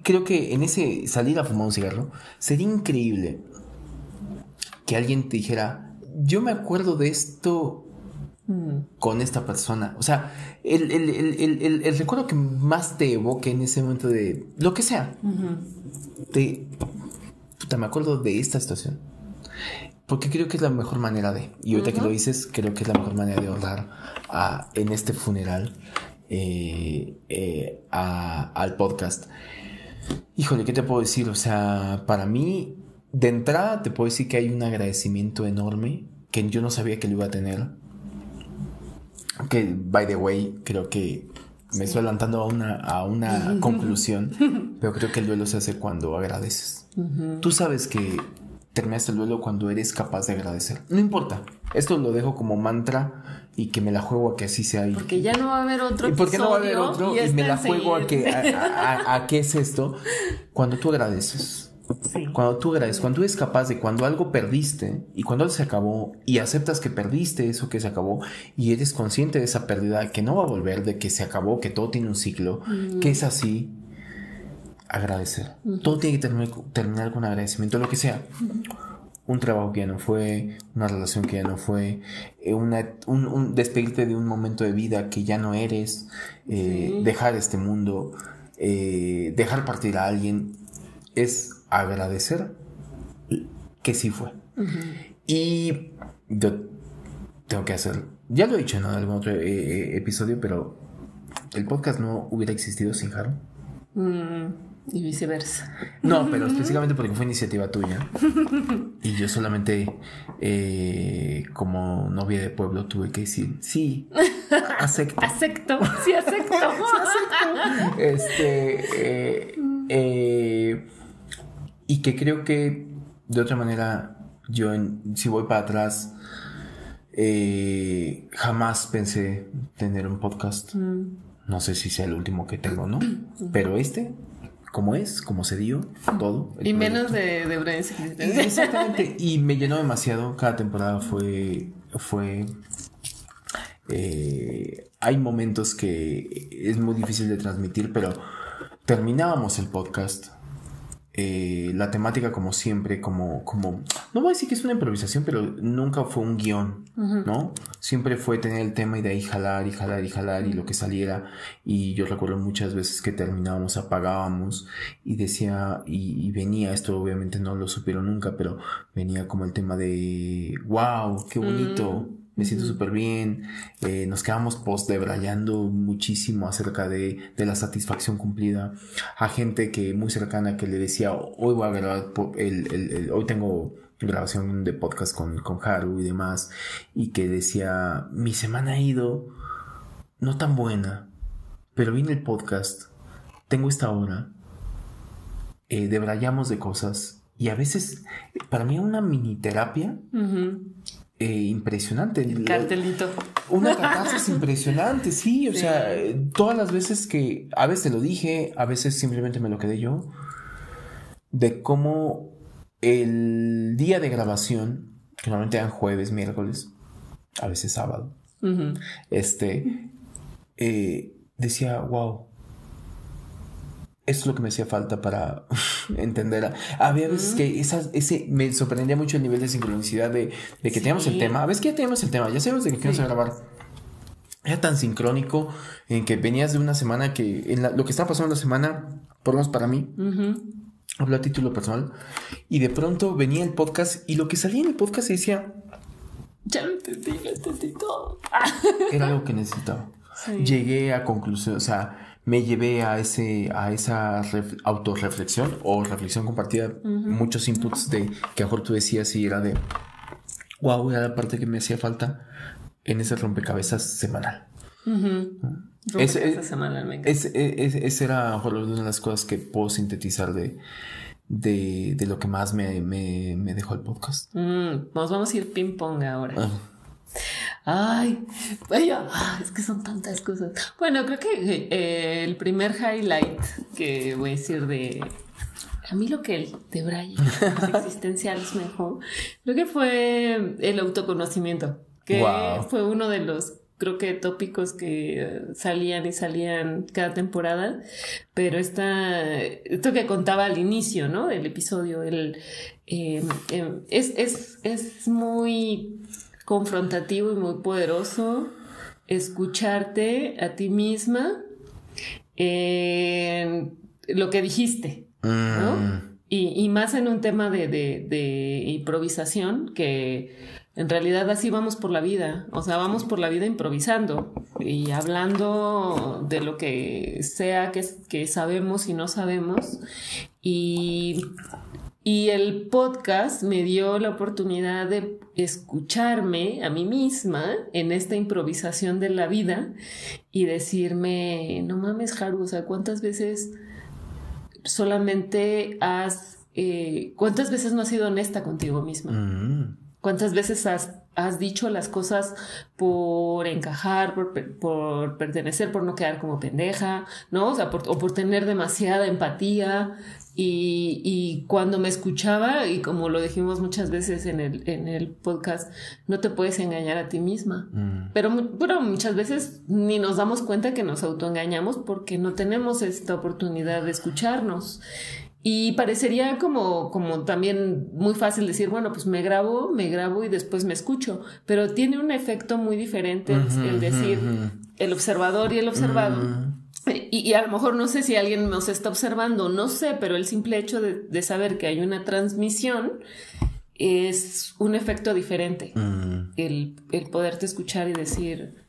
creo que en ese salir a fumar un cigarro sería increíble que alguien te dijera, yo me acuerdo de esto con esta persona. O sea, el recuerdo que más te evoque en ese momento de lo que sea, puta, me acuerdo de esta situación, porque creo que es la mejor manera de, y ahorita que lo dices, creo que es la mejor manera de honrar en este funeral al podcast. Híjole, ¿qué te puedo decir? O sea, para mí, de entrada te puedo decir que hay un agradecimiento enorme que yo no sabía que lo iba a tener. Que, by the way, creo que me estoy adelantando a una conclusión, pero creo que el duelo se hace cuando agradeces. Tú sabes que terminaste el duelo cuando eres capaz de agradecer. No importa. Esto lo dejo como mantra y que me la juego a que así sea. Porque ya no va a haber otro. ¿Y por qué no va a haber otro? Y me la juego a qué es esto. Cuando tú agradeces. Sí. Cuando tú agradeces, cuando tú eres capaz de cuando algo perdiste y cuando algo se acabó y aceptas que perdiste eso que se acabó y eres consciente de esa pérdida que no va a volver, de que se acabó, que todo tiene un ciclo, que es así, agradecer. Todo tiene que terminar con agradecimiento, lo que sea. Un trabajo que ya no fue, una relación que ya no fue, un despedirte de un momento de vida que ya no eres, dejar este mundo, dejar partir a alguien, es agradecer que sí fue. Y yo tengo que hacer, ya lo he dicho en algún otro episodio, pero el podcast no hubiera existido sin Jaro. Y viceversa. No, pero específicamente porque fue iniciativa tuya. Y yo solamente, como novia de pueblo, tuve que decir, sí, acepto. Sí, acepto. Y que creo que de otra manera, yo si voy para atrás, jamás pensé tener un podcast. No sé si sea el último que tengo, ¿no? Pero como se dio, todo. Y menos de Debrayes Existenciales. Exactamente. Y me llenó demasiado. Cada temporada fue hay momentos que es muy difícil de transmitir, pero terminábamos el podcast la temática como siempre, como, no voy a decir que es una improvisación, pero nunca fue un guión, ¿no? Siempre fue tener el tema y de ahí jalar y lo que saliera. Y yo recuerdo muchas veces que terminábamos, apagábamos y decía, y venía, esto obviamente no lo supieron nunca, pero venía como el tema de, wow, qué bonito. Me siento súper bien. Nos quedamos post-debrayando muchísimo acerca de la satisfacción cumplida. A gente que muy cercana que le decía, hoy voy a grabar, hoy tengo grabación de podcast con Haru y demás. Y que decía, mi semana ha ido no tan buena, pero vine el podcast, tengo esta hora, debrayamos de cosas. Y a veces, para mí, una mini terapia... impresionante. El cartelito. Una catarsis impresionante, sí. O sea, todas las veces que a veces lo dije, a veces simplemente me lo quedé yo, de cómo el día de grabación, que normalmente eran jueves, miércoles, a veces sábado, decía, wow, eso es lo que me hacía falta para entender. Había veces que me sorprendía mucho el nivel de sincronicidad de que teníamos el tema. A veces que ya teníamos el tema, ya sabemos de que íbamos a grabar. Era tan sincrónico en que venías de una semana que lo que estaba pasando en la semana, por lo menos para mí, hablo a título personal, y de pronto venía el podcast y lo que salía en el podcast decía, ya lo entendí todo. Era algo que necesitaba. Llegué a conclusión, o sea, me llevé a esa autorreflexión o reflexión compartida, muchos inputs de que a lo mejor tú decías y era de wow, era la parte que me hacía falta en ese rompecabezas semanal. Rompecabezas semanal, me encanta. Esa era a lo mejor una de las cosas que puedo sintetizar de lo que más me dejó el podcast. Nos vamos a ir ping pong ahora. Ay, vaya, es que son tantas cosas. Bueno, creo que el primer highlight que voy a decir a mí lo que el de Brian existenciales me dejó, creo que fue el autoconocimiento, que fue uno de los, creo que tópicos que salían cada temporada, pero esto que contaba al inicio, ¿no? Del episodio, es muy confrontativo y muy poderoso escucharte a ti misma lo que dijiste, ¿no? Y más en un tema de improvisación, que en realidad así vamos por la vida. O sea, vamos por la vida improvisando y hablando de lo que sea que sabemos y no sabemos. Y el podcast me dio la oportunidad de escucharme a mí misma en esta improvisación de la vida y decirme, no mames, Haru, o sea, ¿cuántas veces solamente cuántas veces no has sido honesta contigo misma? ¿Cuántas veces has dicho las cosas por encajar, por pertenecer, por no quedar como pendeja, ¿no? O sea, por tener demasiada empatía. Y cuando me escuchaba, y como lo dijimos muchas veces en el podcast, no te puedes engañar a ti misma. Pero muchas veces ni nos damos cuenta que nos autoengañamos porque no tenemos esta oportunidad de escucharnos. Y parecería como también muy fácil decir, bueno, pues me grabo y después me escucho. Pero tiene un efecto muy diferente el decir el observador y el observado. Y a lo mejor no sé si alguien nos está observando, no sé, pero el simple hecho de saber que hay una transmisión es un efecto diferente. El poderte escuchar y decir,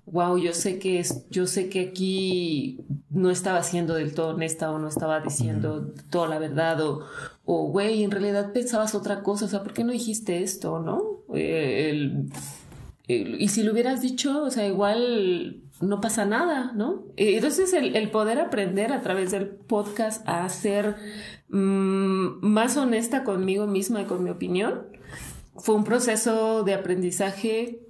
wow, yo sé que aquí no estaba siendo del todo honesta o no estaba diciendo toda la verdad o güey, en realidad pensabas otra cosa, o sea, ¿por qué no dijiste esto, no? Y si lo hubieras dicho, o sea, igual no pasa nada, ¿no? Entonces el poder aprender a través del podcast a ser más honesta conmigo misma y con mi opinión fue un proceso de aprendizaje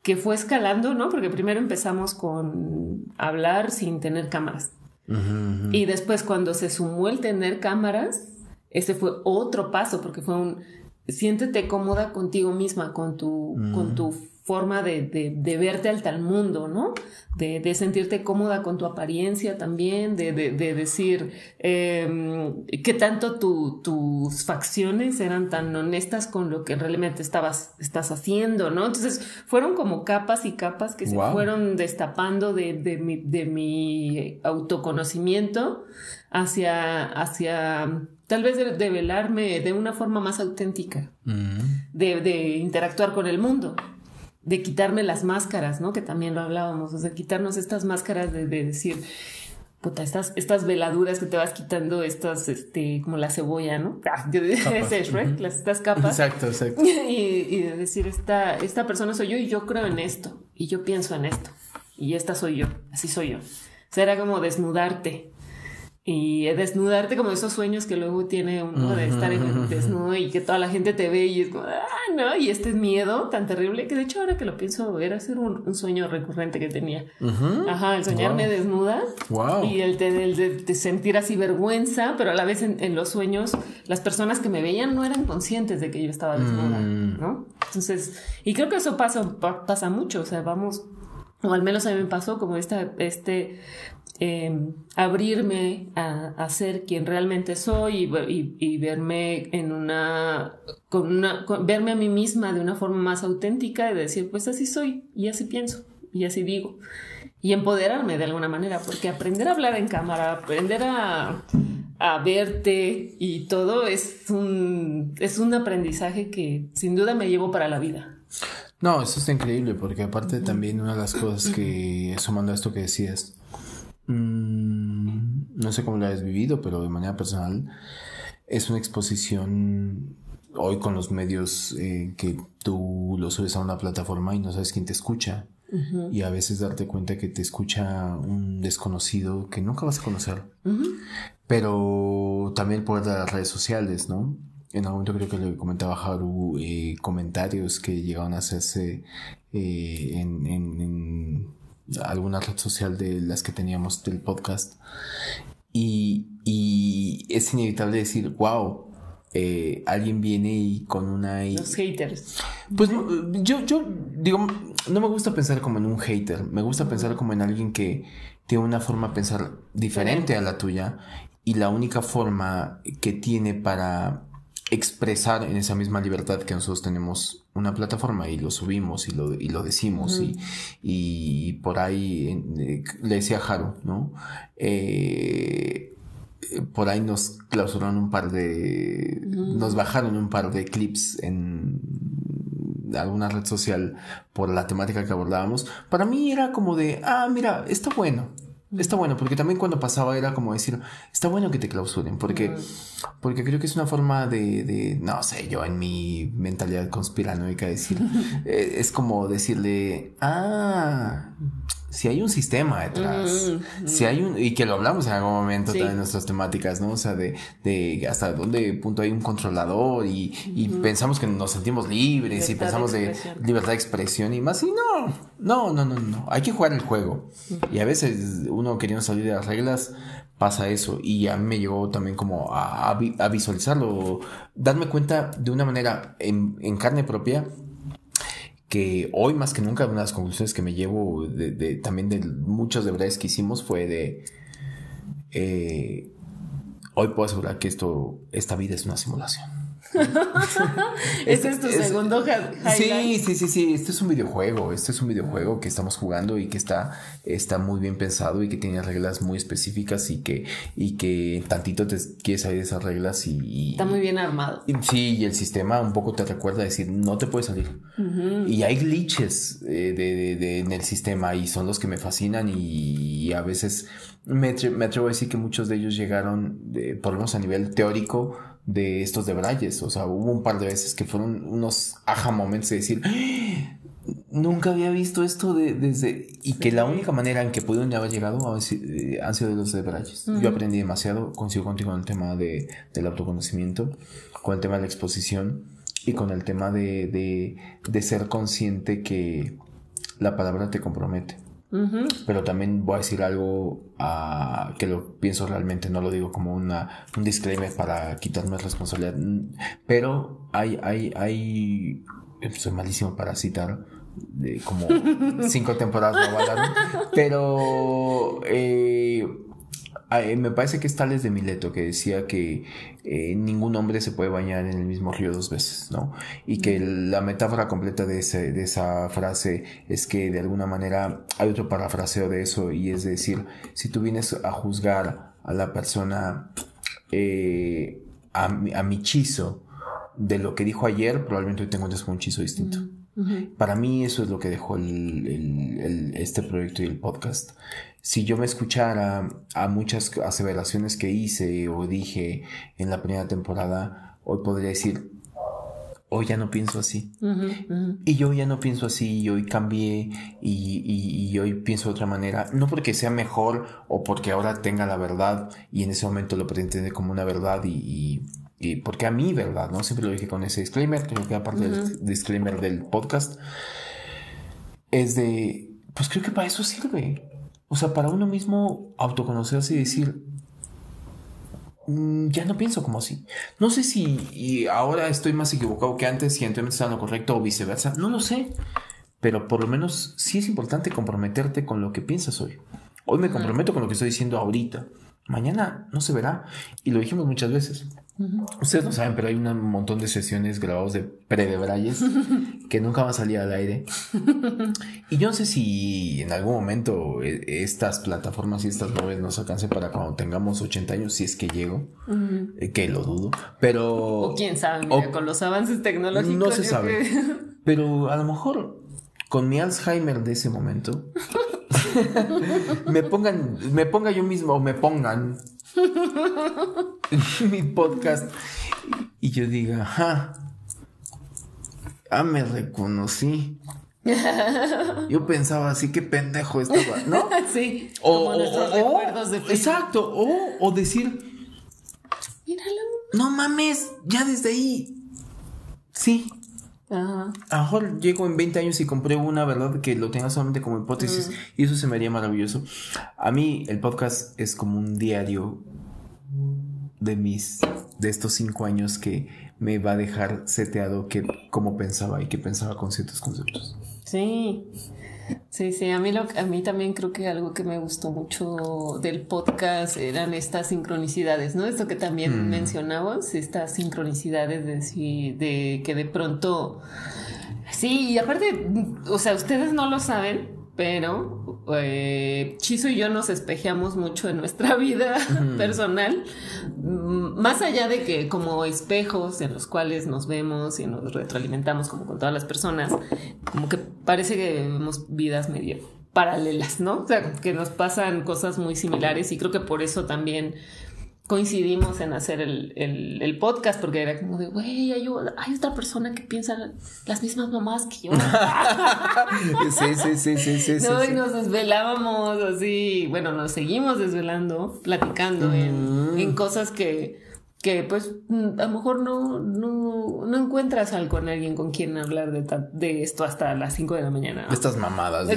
que fue escalando, ¿no? Porque primero empezamos con hablar sin tener cámaras. Y después cuando se sumó el tener cámaras, ese fue otro paso, porque fue siéntete cómoda contigo misma, con tu forma de verte al tal mundo, ¿no? De sentirte cómoda con tu apariencia también, de decir qué tanto tus facciones eran tan honestas con lo que realmente estás haciendo, ¿no? Entonces fueron como capas y capas que se fueron destapando de mi autoconocimiento hacia tal vez de velarme de una forma más auténtica, de interactuar con el mundo, de quitarme las máscaras, ¿no? Que también lo hablábamos, o sea, quitarnos estas máscaras de decir, puta, estas veladuras que te vas quitando, estas, como la cebolla, ¿no? Ese es Shrek, estas capas. Exacto. Y de decir, esta persona soy yo y yo creo en esto, y yo pienso en esto, y esta soy yo, así soy yo. O sea, era como desnudarte. Y desnudarte como esos sueños que luego tiene uno de estar desnudo y que toda la gente te ve y es como, no, y este miedo tan terrible que de hecho ahora que lo pienso era ser un sueño recurrente que tenía. El soñarme desnuda y el de sentir así vergüenza, pero a la vez en los sueños las personas que me veían no eran conscientes de que yo estaba desnuda, ¿no? Entonces, y creo que eso pasa mucho, o sea, vamos, o al menos a mí me pasó como abrirme a ser quien realmente soy y verme verme a mí misma de una forma más auténtica y decir, pues así soy y así pienso y así digo, y empoderarme de alguna manera, porque aprender a hablar en cámara, aprender a verte y todo es un aprendizaje que sin duda me llevo para la vida. No, eso está increíble, porque aparte también una de las cosas que, sumando a esto que decías, no sé cómo lo has vivido, pero de manera personal es una exposición hoy con los medios que tú lo subes a una plataforma y no sabes quién te escucha, y a veces darte cuenta que te escucha un desconocido que nunca vas a conocer, pero también por las redes sociales, ¿no? En algún momento creo que le comentaba a Haru comentarios que llegaban a hacerse en alguna red social de las que teníamos del podcast, y es inevitable decir, wow, alguien viene y con una... Los haters. Pues yo digo, no me gusta pensar como en un hater, me gusta pensar como en alguien que tiene una forma de pensar diferente a la tuya, y la única forma que tiene para expresar en esa misma libertad que nosotros tenemos una plataforma y lo subimos y lo decimos, y por ahí le decía a Haru, ¿no? Por ahí nos clausuraron nos bajaron un par de clips en alguna red social por la temática que abordábamos. Para mí era como de, mira, está bueno, porque también cuando pasaba era como decir, está bueno que te clausuren, porque creo que es una forma de no sé, yo en mi mentalidad conspiranoica decir, es como decirle, si hay un sistema detrás, si hay y que lo hablamos en algún momento también en nuestras temáticas, ¿no? O sea, de hasta dónde punto hay un controlador y pensamos que nos sentimos libres y pensamos de libertad de expresión y más, y no, hay que jugar el juego, y a veces uno queriendo salir de las reglas pasa eso, y a mí me llegó también como a visualizarlo, darme cuenta de una manera en carne propia, que hoy más que nunca una de las conclusiones que me llevo también de muchos deberes que hicimos fue de hoy puedo asegurar que esta vida es una simulación. Ese es tu segundo highlight. Sí, este es un videojuego que estamos jugando y que está muy bien pensado y que tiene reglas muy específicas y que tantito te quieres salir de esas reglas y está muy bien armado. Y el sistema un poco te recuerda decir, no te puedes salir. Y hay glitches en el sistema, y son los que me fascinan, y a veces me atrevo a decir que muchos de ellos llegaron por lo menos a nivel teórico de estos debrayes. O sea, hubo un par de veces que fueron unos aha moments de decir, nunca había visto esto y que la única manera en que pudieron haber llegado han sido de los debrayes. Yo aprendí demasiado, coincido contigo con el tema del autoconocimiento, con el tema de la exposición y con el tema de ser consciente que la palabra te compromete. Pero también voy a decir algo que lo pienso realmente, no lo digo como un disclaimer para quitarme responsabilidad, pero hay soy malísimo para citar de como 5 temporadas lo avalaron, pero me parece que es Tales de Mileto que decía que ningún hombre se puede bañar en el mismo río 2 veces, ¿no? Y que la metáfora completa de esa frase es que de alguna manera hay otro parafraseo de eso, y es decir, si tú vienes a juzgar a la persona a mi hechizo de lo que dijo ayer, probablemente hoy te encuentres con un hechizo distinto. Para mí eso es lo que dejó este proyecto y el podcast. Si yo me escuchara a muchas aseveraciones que hice o dije en la primera temporada, hoy podría decir, hoy ya no pienso así. Y yo ya no pienso así, y hoy cambié, y hoy pienso de otra manera. No porque sea mejor o porque ahora tenga la verdad y en ese momento lo pretende como una verdad y porque a mí, ¿verdad? ¿No? Siempre lo dije con ese disclaimer, creo que aparte del disclaimer del podcast, es de, pues creo que para eso sirve. O sea, para uno mismo autoconocerse y decir, ya no pienso como así. No sé si ahora estoy más equivocado que antes y anteriormente estaba en lo correcto o viceversa. No lo sé. Pero por lo menos sí es importante comprometerte con lo que piensas hoy. Hoy me comprometo con lo que estoy diciendo ahorita. Mañana no se verá. Y lo dijimos muchas veces. Ustedes no saben, pero hay un montón de sesiones grabados de pre-debrayes que nunca van a salir al aire. Y yo no sé si en algún momento estas plataformas y estas redes nos alcancen para cuando tengamos 80 años, si es que llego, que lo dudo. Pero... O quién sabe, mira, con los avances tecnológicos. No se sabe. Pero a lo mejor con mi Alzheimer de ese momento me ponga yo mismo o me pongan mi podcast y yo diga, me reconocí. Yo pensaba así, qué pendejo estaba, ¿no? Sí, como nuestros recuerdos de Facebook. Exacto, o decir, míralo, no mames, ya desde ahí. Sí. Ajá. A lo mejor llego en 20 años y compré una, ¿verdad? Que lo tenga solamente como hipótesis y eso se me haría maravilloso. A mí el podcast es como un diario de estos 5 años que me va a dejar seteado cómo pensaba y qué pensaba con ciertos conceptos. Sí. A mí también creo que algo que me gustó mucho del podcast eran estas sincronicidades, ¿no? Esto que también mencionabas, estas sincronicidades de que de pronto... Sí, y aparte, o sea, ustedes no lo saben, pero Chizo y yo nos espejeamos mucho en nuestra vida personal, más allá de que como espejos en los cuales nos vemos y nos retroalimentamos como con todas las personas, como que parece que vemos vidas medio paralelas, ¿no? O sea, que nos pasan cosas muy similares y creo que por eso también coincidimos en hacer el podcast, porque era como de, güey, hay otra persona que piensa las mismas mamás que yo. Sí. No, y nos desvelábamos así, bueno, nos seguimos desvelando, platicando en cosas que pues a lo mejor no encuentras con alguien con quien hablar de esto hasta las 5 de la mañana, ¿no? Estas mamadas.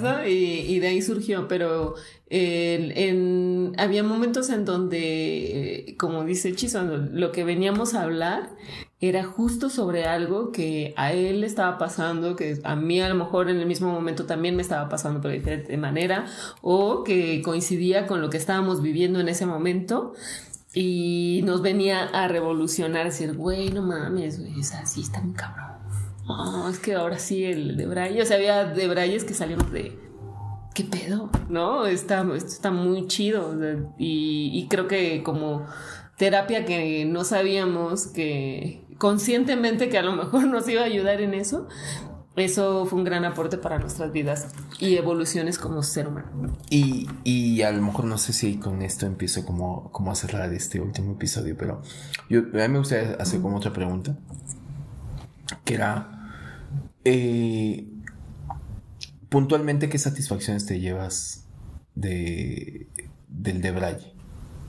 ¿No? Y de ahí surgió, pero había momentos en donde, como dice Chizo, lo que veníamos a hablar era justo sobre algo que a él le estaba pasando, que a mí a lo mejor en el mismo momento también me estaba pasando, pero de diferente manera, o que coincidía con lo que estábamos viviendo en ese momento. Y nos venía a revolucionar, decir, güey, no mames, güey, o sea, sí está muy cabrón. Es que ahora sí el debraye, o sea, había debrayes que salieron de, ¿qué pedo? ¿No? Esto está muy chido, o sea, y creo que como terapia que no sabíamos que conscientemente que a lo mejor nos iba a ayudar en eso. Eso fue un gran aporte para nuestras vidas y evoluciones como ser humano. Y a lo mejor no sé si con esto empiezo como a cerrar este último episodio, pero a mí me gustaría hacer como otra pregunta, que era puntualmente, ¿qué satisfacciones te llevas del debraye?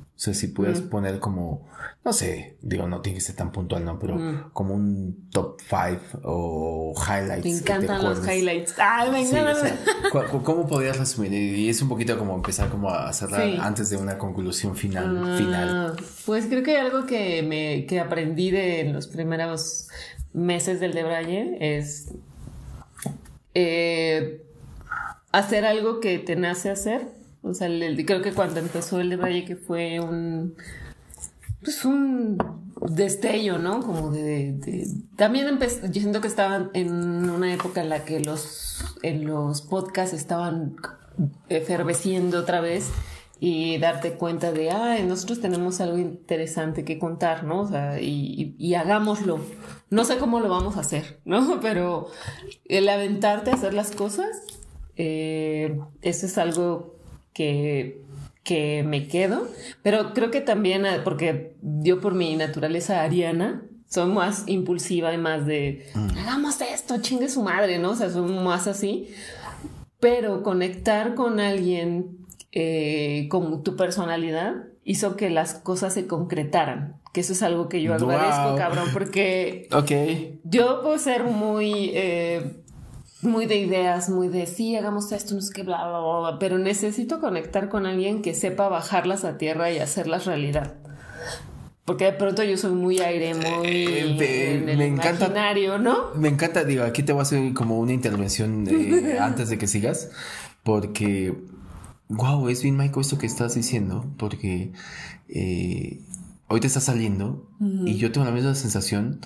O sea, si puedes poner como, no sé, digo, no tiene que ser tan puntual, ¿no? Pero como un top 5 o highlights. Me encantan los highlights. ¡Ay, me encantan! Sí, o sea, ¿cómo podrías resumir? Y es un poquito como empezar como a cerrar antes de una conclusión final. Pues creo que algo que aprendí de los primeros meses del debraye es hacer algo que te nace hacer. O sea, creo que cuando empezó el de Braille, que fue un destello, ¿no? Como también yo siento que estaban en una época en la que en los podcasts estaban efervesciendo otra vez, y darte cuenta de, nosotros tenemos algo interesante que contar, ¿no? O sea, y hagámoslo. No sé cómo lo vamos a hacer, ¿no? Pero el aventarte a hacer las cosas, eso es algo que me quedo. Pero creo que también, porque yo por mi naturaleza ariana, soy más impulsiva y más de, hagamos esto, chingue su madre, ¿no? O sea, soy más así. Pero conectar con alguien con tu personalidad hizo que las cosas se concretaran, que eso es algo que yo agradezco, cabrón, porque yo puedo ser muy de ideas, muy de sí, hagamos esto, no sé qué, bla, bla, bla, bla, pero necesito conectar con alguien que sepa bajarlas a tierra y hacerlas realidad. Porque de pronto yo soy muy aire, muy me imaginario, ¿no? Me encanta, digo, aquí te voy a hacer como una intervención antes de que sigas, porque wow, es bien, Maiko, esto que estás diciendo, porque hoy te está saliendo y yo tengo la misma sensación.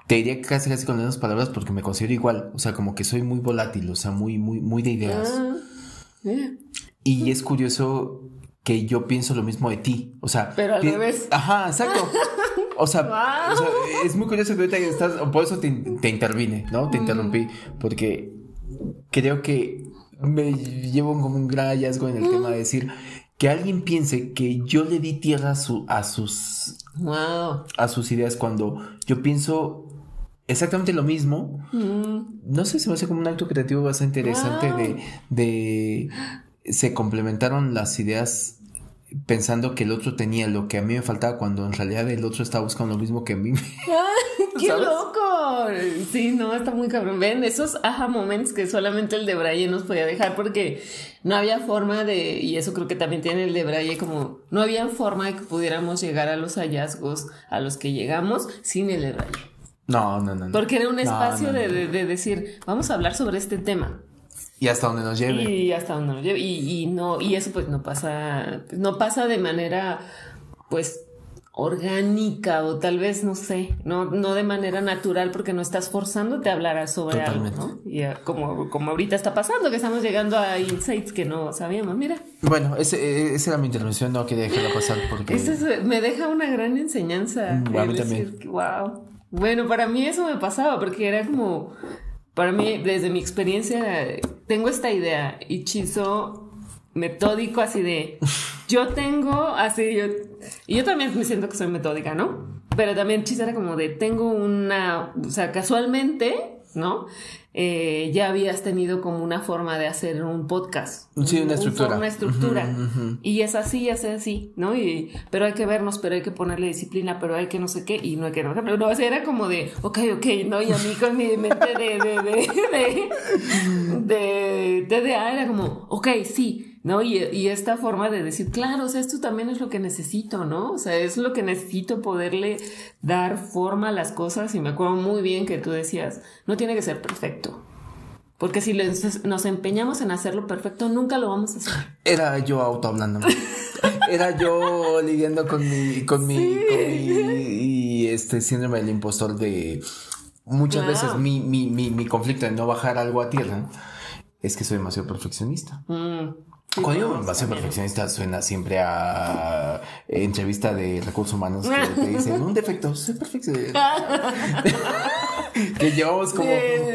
Te diría que casi con las mismas palabras, porque me considero igual, o sea, como que soy muy volátil, o sea, muy de ideas. Y es curioso que yo pienso lo mismo de ti, o sea, pero al revés. Ajá, exacto. O sea, es muy curioso que ahorita estás, por eso te intervine, ¿no? Te interrumpí, porque creo que me llevo como un gran hallazgo en el tema de decir que alguien piense que yo le di tierra a sus ideas, cuando yo pienso exactamente lo mismo. No sé, se me hace como un acto creativo bastante interesante se complementaron las ideas pensando que el otro tenía lo que a mí me faltaba, cuando en realidad el otro estaba buscando lo mismo que a mí. ¡Qué loco! Sí, no, está muy cabrón. Ven, esos aha moments que solamente el de Braille nos podía dejar, porque no había forma y eso creo que también tiene el de Braille, como no había forma de que pudiéramos llegar a los hallazgos a los que llegamos sin el de Braille. No. Porque era un espacio de decir, vamos a hablar sobre este tema. Y hasta donde nos lleve. Y eso pues no pasa de manera pues orgánica, o tal vez, no sé, no de manera natural, porque no estás forzándote a hablar sobre totalmente algo, ¿no? Y como ahorita está pasando, que estamos llegando a insights que no sabíamos, mira. Bueno, esa era mi intervención, no quería dejarla pasar porque... me deja una gran enseñanza. A mí también. Wow. Bueno, para mí eso me pasaba, porque era como... Para mí, desde mi experiencia, tengo esta idea, hechizo metódico, así de... Y yo también me siento que soy metódica, ¿no? Pero también chiste era como de o sea, casualmente, ¿no? Ya habías tenido como una forma de hacer un podcast. Sí, una estructura. Una estructura. Y es así, ¿no? Pero hay que vernos, pero hay que ponerle disciplina, pero hay que no sé qué, y no hay que no. Pero o sea, era como de, ok, ¿no? Y a mí con mi mente de TDA era como, ok, sí, ¿no? Y esta forma de decir, claro, o sea, esto también es lo que necesito, ¿no? O sea, es lo que necesito, poderle dar forma a las cosas. Y me acuerdo muy bien que tú decías, no tiene que ser perfecto, porque si nos empeñamos en hacerlo perfecto, nunca lo vamos a hacer. Era yo autohablándome. Era yo lidiando con mi síndrome del impostor, de muchas veces mi conflicto de no bajar algo a tierra es que soy demasiado perfeccionista. Cuando digo demasiado perfeccionista, suena siempre a entrevista de recursos humanos que te dicen un defecto, soy perfeccionista. Que llevamos como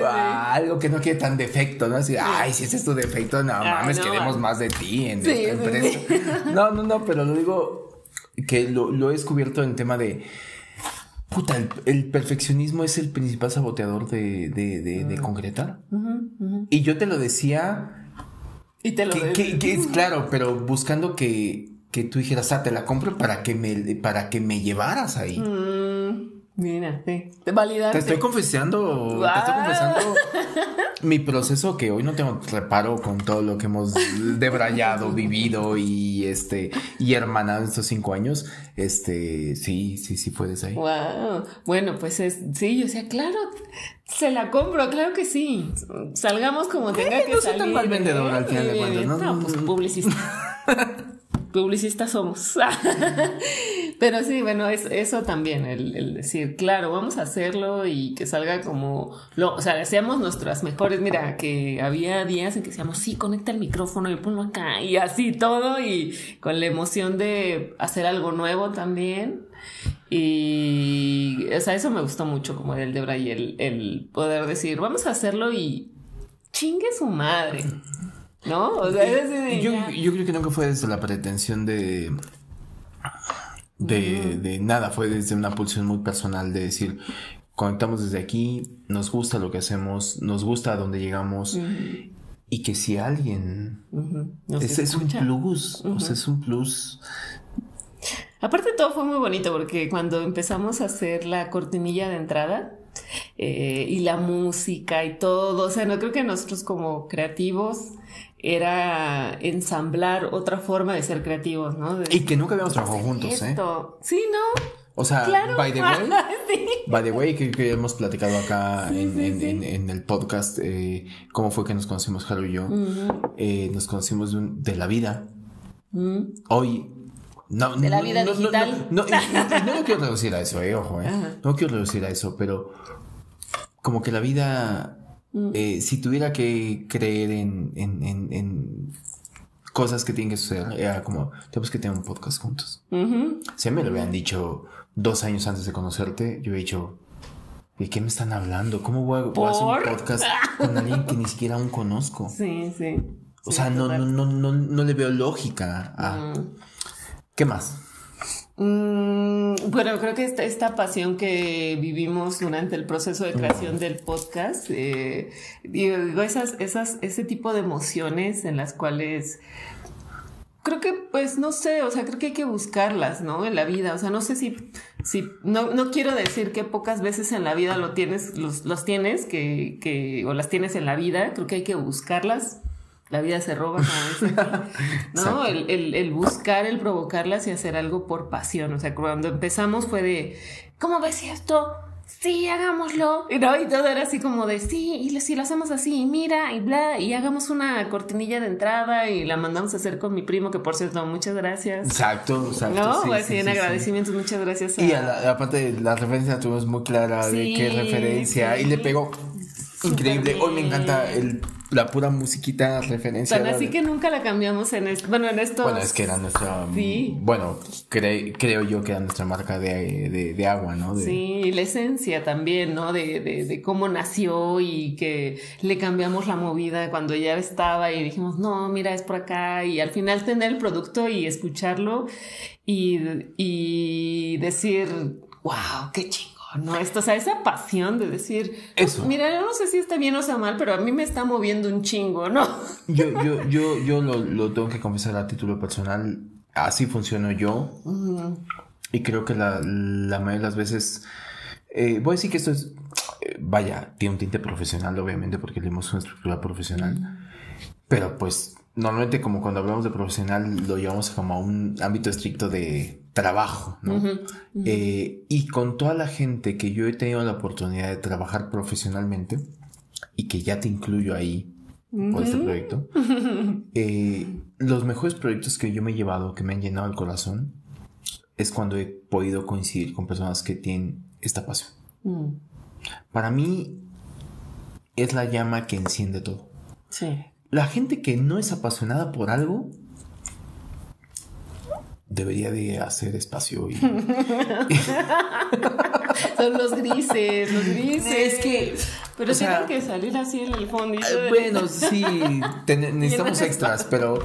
algo que no quiere tan defecto, ¿no? Así, ay, si ese es tu defecto, no mames, queremos más de ti en esta empresa. No, pero lo digo que lo he descubierto en tema de... Puta, el perfeccionismo es el principal saboteador de concretar. Y yo te lo decía... Y te lo que es claro, pero buscando que tú dijeras, te la compro para que me llevaras ahí. Mira, sí. De validarte. Te estoy confesando mi proceso, que hoy no tengo reparo con todo lo que hemos debrayado, vivido y hermanado en estos 5 años. Sí puedes ahí. Wow. Bueno, pues sí, yo decía, claro, se la compro, claro que sí. Salgamos como tenga que no salir. soy tan mal vendedor al final de cuentas, ¿no? No, pues publicista. Publicistas somos. Pero sí, bueno, eso también, el decir, claro, vamos a hacerlo y que salga como, o sea, hacíamos nuestras mejores. Mira, que había días en que decíamos, sí, conecta el micrófono y ponlo acá y así todo, y con la emoción de hacer algo nuevo también. Y, o sea, eso me gustó mucho, como del Debra, y el poder decir, vamos a hacerlo y chingue su madre, ¿no? O sea, yo creo que nunca fue desde la pretensión de nada, fue desde una pulsión muy personal de decir, conectamos desde aquí, nos gusta lo que hacemos, nos gusta a dónde llegamos, y que si alguien es un plus, o sea, es un plus. Aparte, todo fue muy bonito porque cuando empezamos a hacer la cortinilla de entrada y la música y todo, o sea, no creo que nosotros como creativos era ensamblar otra forma de ser creativos, ¿no? Y que nunca habíamos trabajado juntos, Sí, ¿no? O sea, claro. by the way, Sí. by the way, que hemos platicado acá en el podcast, cómo fue que nos conocimos, Jaro y yo. Nos conocimos de la vida. Hoy. No, de la vida digital. No quiero reducir a eso, ojo, no quiero reducir a eso, pero como que la vida, si tuviera que creer en cosas que tienen que suceder, era como, tenemos que tener un podcast juntos. Si me lo habían dicho 2 años antes de conocerte, yo he dicho, ¿de qué me están hablando? ¿Cómo voy a hacer un podcast con alguien que ni siquiera aún conozco? Sí. O sea, no le veo lógica a... ¿Qué más? Bueno, creo que esta pasión que vivimos durante el proceso de creación del podcast, digo, ese tipo de emociones en las cuales creo que, pues, no sé, o sea, creo que hay que buscarlas, ¿no? En la vida, o sea, no sé si no quiero decir que pocas veces en la vida los tienes, o las tienes en la vida, creo que hay que buscarlas. La vida se roba, como dicen aquí, ¿no? El buscar, el provocarlas y hacer algo por pasión. O sea, cuando empezamos fue de, ¿cómo ves esto? Sí, hagámoslo. ¿No? Y todo era así como de, sí, y si lo hacemos así, mira, y bla, y hagamos una cortinilla de entrada y la mandamos a hacer con mi primo, que por cierto, muchas gracias. Exacto. No, sí, pues en agradecimientos, muchas gracias. Y aparte, la referencia tuvimos muy clara de qué referencia, y le pegó increíble. Hoy me encanta la pura musiquita referencia. Tan así que nunca la cambiamos en esto. Bueno, en estos... Bueno, es que era nuestra... Sí. Bueno, creo yo que era nuestra marca de agua, ¿no? Sí, la esencia también, ¿no? De cómo nació y que le cambiamos la movida cuando ya estaba y dijimos, no, mira, es por acá. Y al final tener el producto y escucharlo y decir, wow, qué chingo. No, o sea, esa pasión de decir, eso. Mira, yo no sé si está bien o está mal, pero a mí me está moviendo un chingo, ¿no? Yo lo tengo que confesar a título personal, así funciono yo. Y creo que la mayoría de las veces, voy a decir que esto es, tiene un tinte profesional, obviamente, porque leemos una estructura profesional, pero pues normalmente como cuando hablamos de profesional lo llevamos como a un ámbito estricto de trabajo, ¿no? Y con toda la gente que yo he tenido la oportunidad de trabajar profesionalmente, y que ya te incluyo ahí por este proyecto, los mejores proyectos que yo me he llevado, que me han llenado el corazón, es cuando he podido coincidir con personas que tienen esta pasión. Para mí es la llama que enciende todo. Sí. La gente que no es apasionada por algo debería de hacer espacio y... Son los grises. Es que... Pero tienen que salir así en el fondo. Bueno, sí, necesitamos extras, pero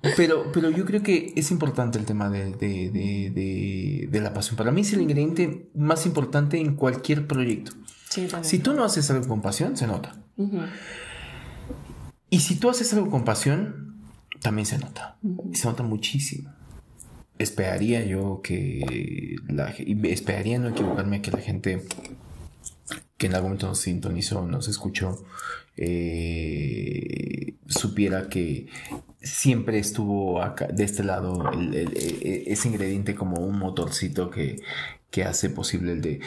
yo creo que es importante el tema de la pasión. Para mí es el ingrediente más importante en cualquier proyecto. Sí, si tú no haces algo con pasión, se nota. Y si tú haces algo con pasión, también se nota. Y se nota muchísimo. esperaría yo que esperaría no equivocarme, que la gente que en algún momento nos sintonizó, nos escuchó, supiera que siempre estuvo acá, de este lado, ese ingrediente como un motorcito que hace posible el de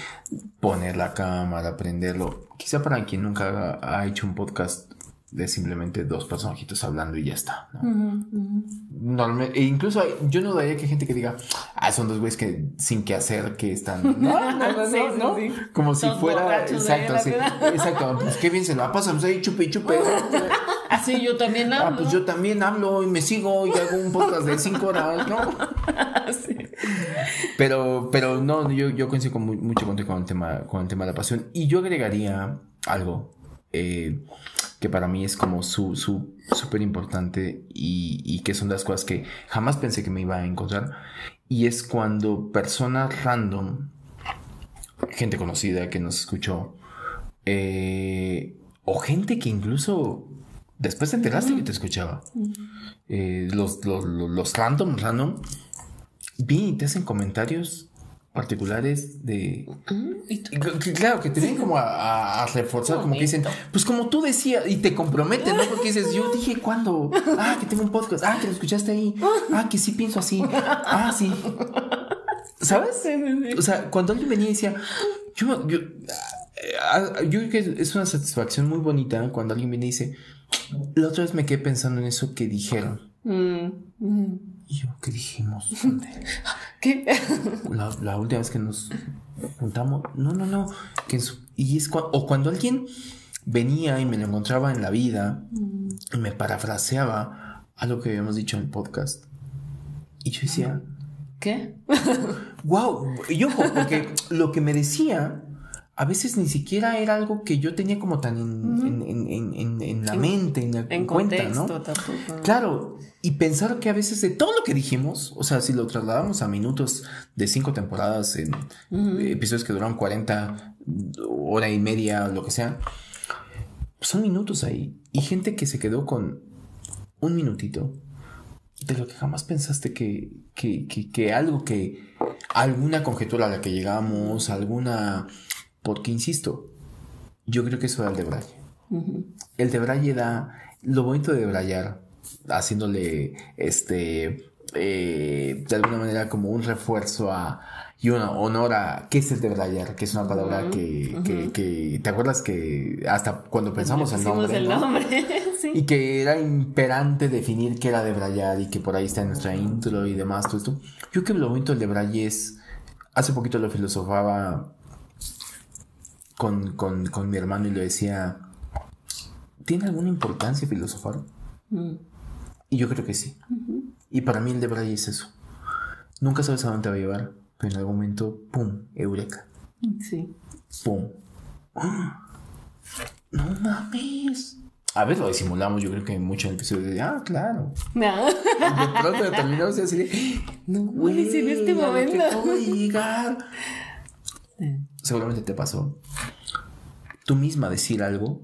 poner la cámara, prenderlo. Quizá para quien nunca ha hecho un podcast de simplemente dos personajitos hablando y ya está, ¿no? E incluso yo no daría que hay gente que diga, son dos güeyes que sin qué hacer, que están no. Sí. Como si fuera exacto, pues qué bien se la pasan, pues ahí chupe y chupe. Así yo también hablo. Pues yo también hablo y me sigo y hago un podcast de 5 horas, ¿no? Sí. Pero no, yo coincido mucho contigo con el tema de la pasión. Y yo agregaría algo que para mí es como súper importante y que son las cosas que jamás pensé que me iba a encontrar. Y es cuando personas random, gente conocida que nos escuchó, o gente que incluso después te enteraste que te escuchaba, los random, vienen y te hacen comentarios particulares de... Claro, que te vienen como a reforzar, como que dicen, pues como tú decías, y te comprometen, ¿no? Porque dices, yo dije, ¿cuándo? Que tengo un podcast, que lo escuchaste ahí, que sí pienso así, sí. ¿Sabes? O sea, cuando alguien venía y decía, yo creo que es una satisfacción muy bonita cuando alguien viene y dice, la otra vez me quedé pensando en eso que dijeron. Y yo, ¿qué dijimos? ¿Qué? La última vez que nos juntamos. No. O cuando alguien venía y me lo encontraba en la vida y me parafraseaba algo que habíamos dicho en el podcast. Y yo decía, ¿qué? Wow. Y ojo, porque lo que me decía a veces ni siquiera era algo que yo tenía como tan en la mente, en cuenta, contexto, ¿no? Tampoco. Claro, y pensar que a veces de todo lo que dijimos, o sea, si lo trasladamos a minutos de 5 temporadas en episodios que duran 40, hora y media, lo que sea, son minutos ahí. Y gente que se quedó con un minutito de lo que jamás pensaste que algo que... alguna conjetura a la que llegamos, porque insisto, yo creo que eso da el debraye. El debraye da... Lo bonito de debrayar, haciéndole de alguna manera como un refuerzo y un honor a qué es el debrayar, que es una palabra que ¿te acuerdas que hasta cuando pensamos el nombre, ¿no? Sí. Y que era imperante definir qué era debrayar y que por ahí está en nuestra intro y demás, todo esto? Yo creo que lo bonito del debraye es... Hace poquito lo filosofaba con mi hermano y le decía, ¿tiene alguna importancia filosofar? Y yo creo que sí. Y para mí el debraye es eso. Nunca sabes a dónde te va a llevar, pero en algún momento, ¡pum! Eureka. Sí. ¡Pum! ¡No mames! A ver, lo disimulamos, yo creo que mucho en el episodio de, claro. No. De pronto terminamos así de, no, güey, en este momento. Que acabo de llegar. Seguramente te pasó. Tú misma decir algo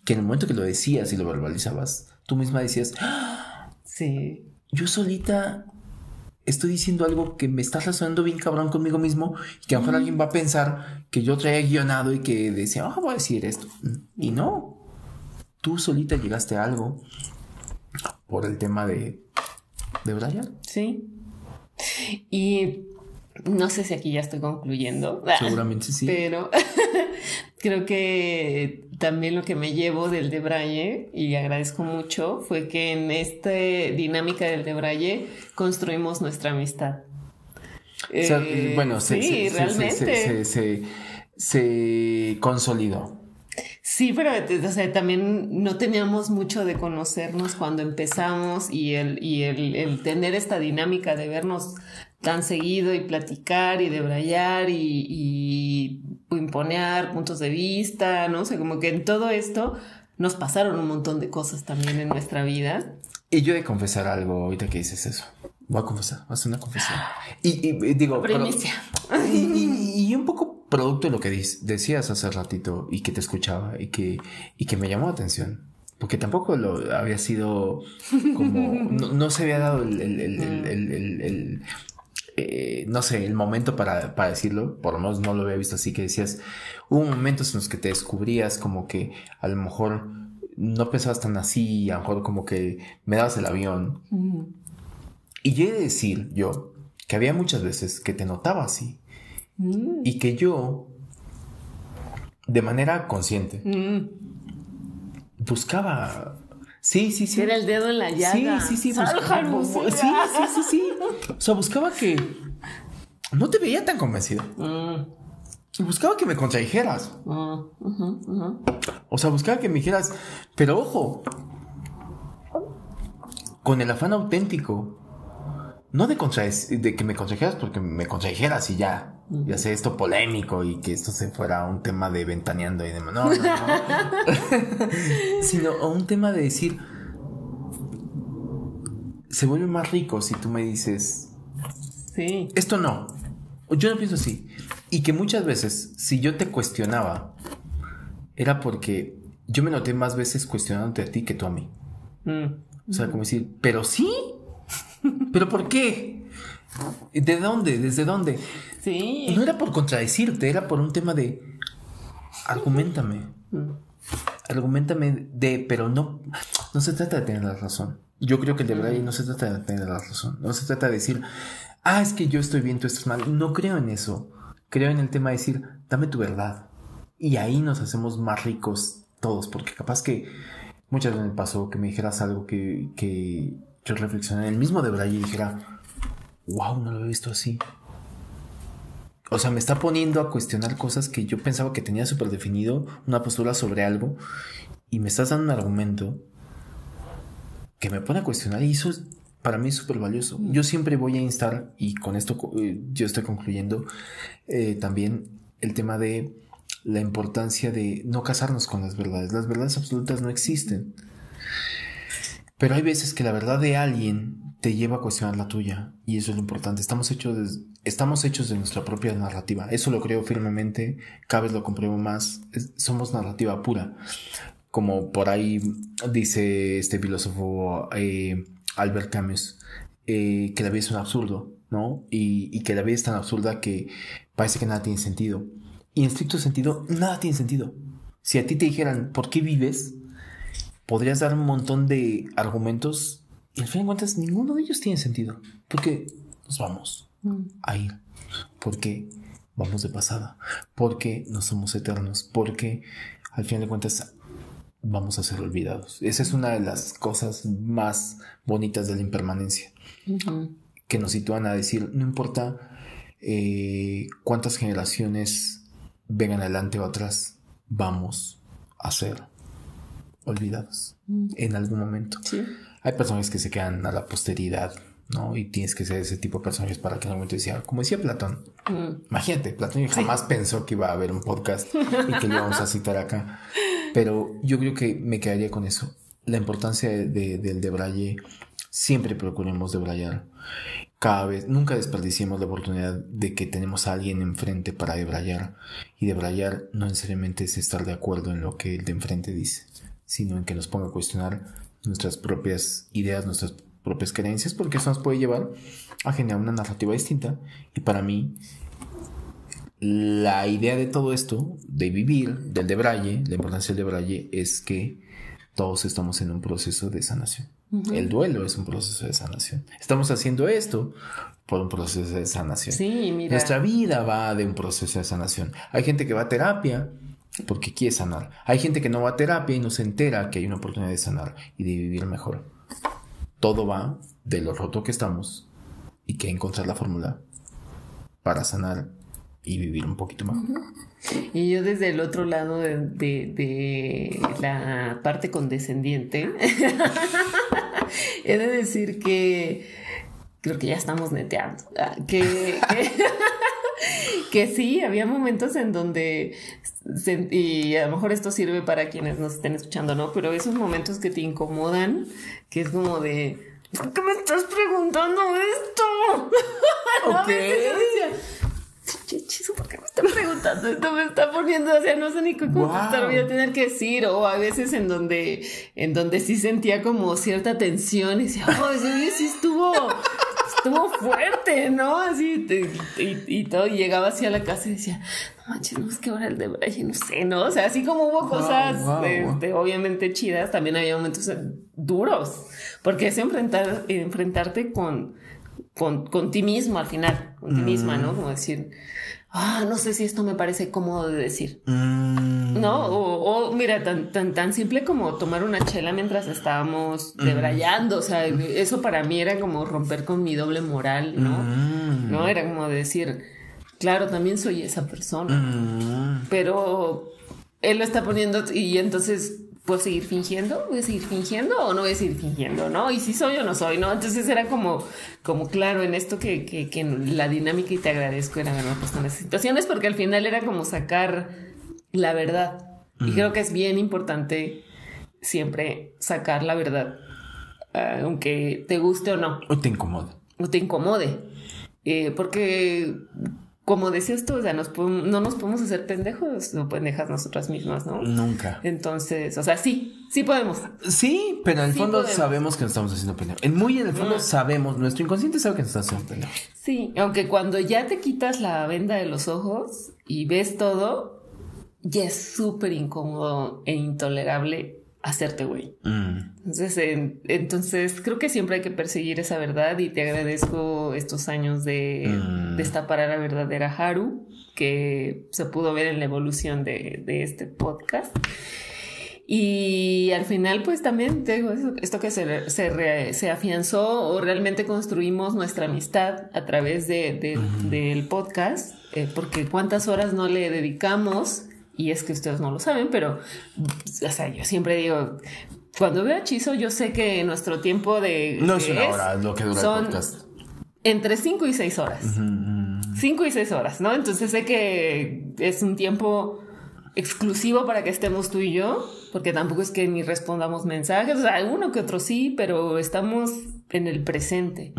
que en el momento que lo decías y lo verbalizabas, tú misma decías, sí, yo solita estoy diciendo algo que me está razonando bien cabrón conmigo mismo y que a lo mejor alguien va a pensar que yo traía guionado y que decía, voy a decir esto. Y no, tú solita llegaste a algo por el tema de Brian. Sí. Y no sé si aquí ya estoy concluyendo. Seguramente sí. Pero creo que también lo que me llevo del debraye, y agradezco mucho, fue que en esta dinámica del debraye construimos nuestra amistad. O sea, bueno, sí, realmente se consolidó. Sí, pero o sea, también no teníamos mucho de conocernos cuando empezamos y el tener esta dinámica de vernos tan seguido y platicar y debrayar y imponer puntos de vista, ¿no? O sea, como que en todo esto nos pasaron un montón de cosas también en nuestra vida. Y yo he de confesar algo ahorita que dices eso. Voy a confesar, voy a hacer una confesión. Y digo... Primicia. Y un poco producto de lo que decías hace ratito y que te escuchaba y que me llamó la atención. porque tampoco lo había sido como, no se había dado no sé, el momento para decirlo, por lo menos no lo había visto así, que decías, hubo momentos en los que te descubrías como que a lo mejor no pensabas tan así, a lo mejor como que me dabas el avión. Y yo he de decir, que había muchas veces que te notaba así, y que yo, de manera consciente, buscaba... Sí. Era el dedo en la llaga. Sí. Sí. O sea, buscaba que... No te veía tan convencido. Y buscaba que me contradijeras. O sea, buscaba que me dijeras... Pero ojo, con el afán auténtico. No de que me contradijeras porque me contradijeras y ya sé esto polémico y que esto se fuera un tema de ventaneando y demás. No. Sino un tema de decir, se vuelve más rico si tú me dices, sí, esto no. Yo no pienso así. Y que muchas veces, si yo te cuestionaba, era porque yo me noté más veces cuestionándote a ti que tú a mí. O sea, como decir, pero sí. ¿Pero por qué? ¿De dónde? ¿Desde dónde? Sí. No era por contradecirte, era por un tema de argumentame. Argumentame pero no se trata de tener la razón. Yo creo que el de verdad no se trata de tener la razón. No se trata de decir, es que yo estoy bien, tú estás mal. No creo en eso. Creo en el tema de decir, dame tu verdad. Y ahí nos hacemos más ricos todos, porque capaz que muchas veces me pasó que me dijeras algo que yo reflexioné en el mismo de Braille y dijera, wow, no lo he visto así. O sea, me está poniendo a cuestionar cosas que yo pensaba que tenía súper definido, una postura sobre algo, y me estás dando un argumento que me pone a cuestionar, y eso para mí es súper valioso. Yo siempre voy a instar, y con esto yo estoy concluyendo, también el tema de la importancia de no casarnos con las verdades. Las verdades absolutas no existen. Pero hay veces que la verdad de alguien te lleva a cuestionar la tuya. Y eso es lo importante. Estamos hechos de nuestra propia narrativa. Eso lo creo firmemente. Cada vez lo compruebo más. Somos narrativa pura. Como por ahí dice este filósofo Albert Camus, que la vida es un absurdo, ¿no? Y que la vida es tan absurda que parece que nada tiene sentido. Y en estricto sentido, nada tiene sentido. Si a ti te dijeran, ¿por qué vives?, podrías dar un montón de argumentos y al fin de cuentas ninguno de ellos tiene sentido. Porque nos vamos a ir. Porque vamos de pasada. Porque no somos eternos. Porque al fin de cuentas vamos a ser olvidados. Esa es una de las cosas más bonitas de la impermanencia. Que nos sitúan a decir, no importa cuántas generaciones vengan adelante o atrás, vamos a ser olvidados en algún momento. Sí. Hay personas que se quedan a la posteridad, ¿no? Y tienes que ser ese tipo de personajes para que en algún momento decía, como decía Platón. Imagínate, Platón jamás pensó que iba a haber un podcast y que lo íbamos a citar acá. Pero yo creo que me quedaría con eso. La importancia del debraye. Siempre procuremos debrayar. Cada vez, nunca desperdiciemos la oportunidad de que tenemos a alguien enfrente para debrayar. Y debrayar no necesariamente es estar de acuerdo en lo que el de enfrente dice, sino en que nos ponga a cuestionar nuestras propias ideas, nuestras propias creencias, porque eso nos puede llevar a generar una narrativa distinta. Y para mí, la idea de todo esto, de vivir, del debraye, la importancia del debraye es que todos estamos en un proceso de sanación. El duelo es un proceso de sanación. Estamos haciendo esto por un proceso de sanación. Sí, mira. Nuestra vida va de un proceso de sanación. Hay gente que va a terapia porque quiere sanar. Hay gente que no va a terapia y no se entera que hay una oportunidad de sanar y de vivir mejor. Todo va de lo roto que estamos y que encontrar la fórmula para sanar y vivir un poquito mejor. Y yo desde el otro lado de la parte condescendiente he de decir que creo que ya estamos neteando. Que sí, había momentos en donde, y a lo mejor esto sirve para quienes nos estén escuchando, ¿no? Pero esos momentos que te incomodan, que es como de, ¿por qué me estás preguntando esto? Ok. ¿Por qué me estás preguntando contestando, esto me está poniendo, o sea, no sé ni qué contestar, voy a tener que decir, o a veces en donde sí sentía como cierta tensión y decía, sí estuvo fuerte, ¿no? Así, y todo, y llegaba así a la casa y decía, no manches, no, es que ahora el de Brian, no sé, ¿no? O sea, así como hubo cosas obviamente chidas, también había momentos duros, porque es enfrentarte con ti mismo al final, con ti misma, ¿no? Como decir, no sé si esto me parece cómodo de decir, ¿no? O mira, tan simple como tomar una chela mientras estábamos debrayando, o sea, eso para mí era como romper con mi doble moral, ¿no? ¿No? Era como decir, claro, también soy esa persona, pero él lo está poniendo y entonces... ¿puedo seguir fingiendo? ¿Voy a seguir fingiendo o no voy a seguir fingiendo? ¿No? Y si soy o no soy, ¿no? Entonces era como claro en esto que la dinámica, y te agradezco, era haberme puesto en esas situaciones, porque al final era como sacar la verdad. Y creo que es bien importante siempre sacar la verdad, aunque te guste o no. O te incomode. O te incomode. Porque... como decías tú, o sea, no nos podemos hacer pendejos o pendejas nosotras mismas, ¿no? Nunca. Entonces, o sea, sí podemos. Sí, pero en el fondo sabemos que nos estamos haciendo pendejos. Muy en el fondo sabemos, nuestro inconsciente sabe que nos estamos haciendo pendejos. Sí, aunque cuando ya te quitas la venda de los ojos y ves todo, ya es súper incómodo e intolerable hacerte güey. Entonces creo que siempre hay que perseguir esa verdad, y te agradezco estos años de destapar a la verdadera Haru, que se pudo ver en la evolución de este podcast. Y al final pues también te digo esto que se afianzó, o realmente construimos nuestra amistad a través del podcast, porque cuántas horas no le dedicamos. Y es que ustedes no lo saben, pero, o sea, yo siempre digo, cuando veo Hechizo, yo sé que nuestro tiempo de... No es una hora lo que dura el podcast. Entre 5 y 6 horas. 5 y 6 horas, ¿no? Entonces sé que es un tiempo exclusivo para que estemos tú y yo, porque tampoco es que ni respondamos mensajes, o sea, uno que otro sí, pero estamos en el presente.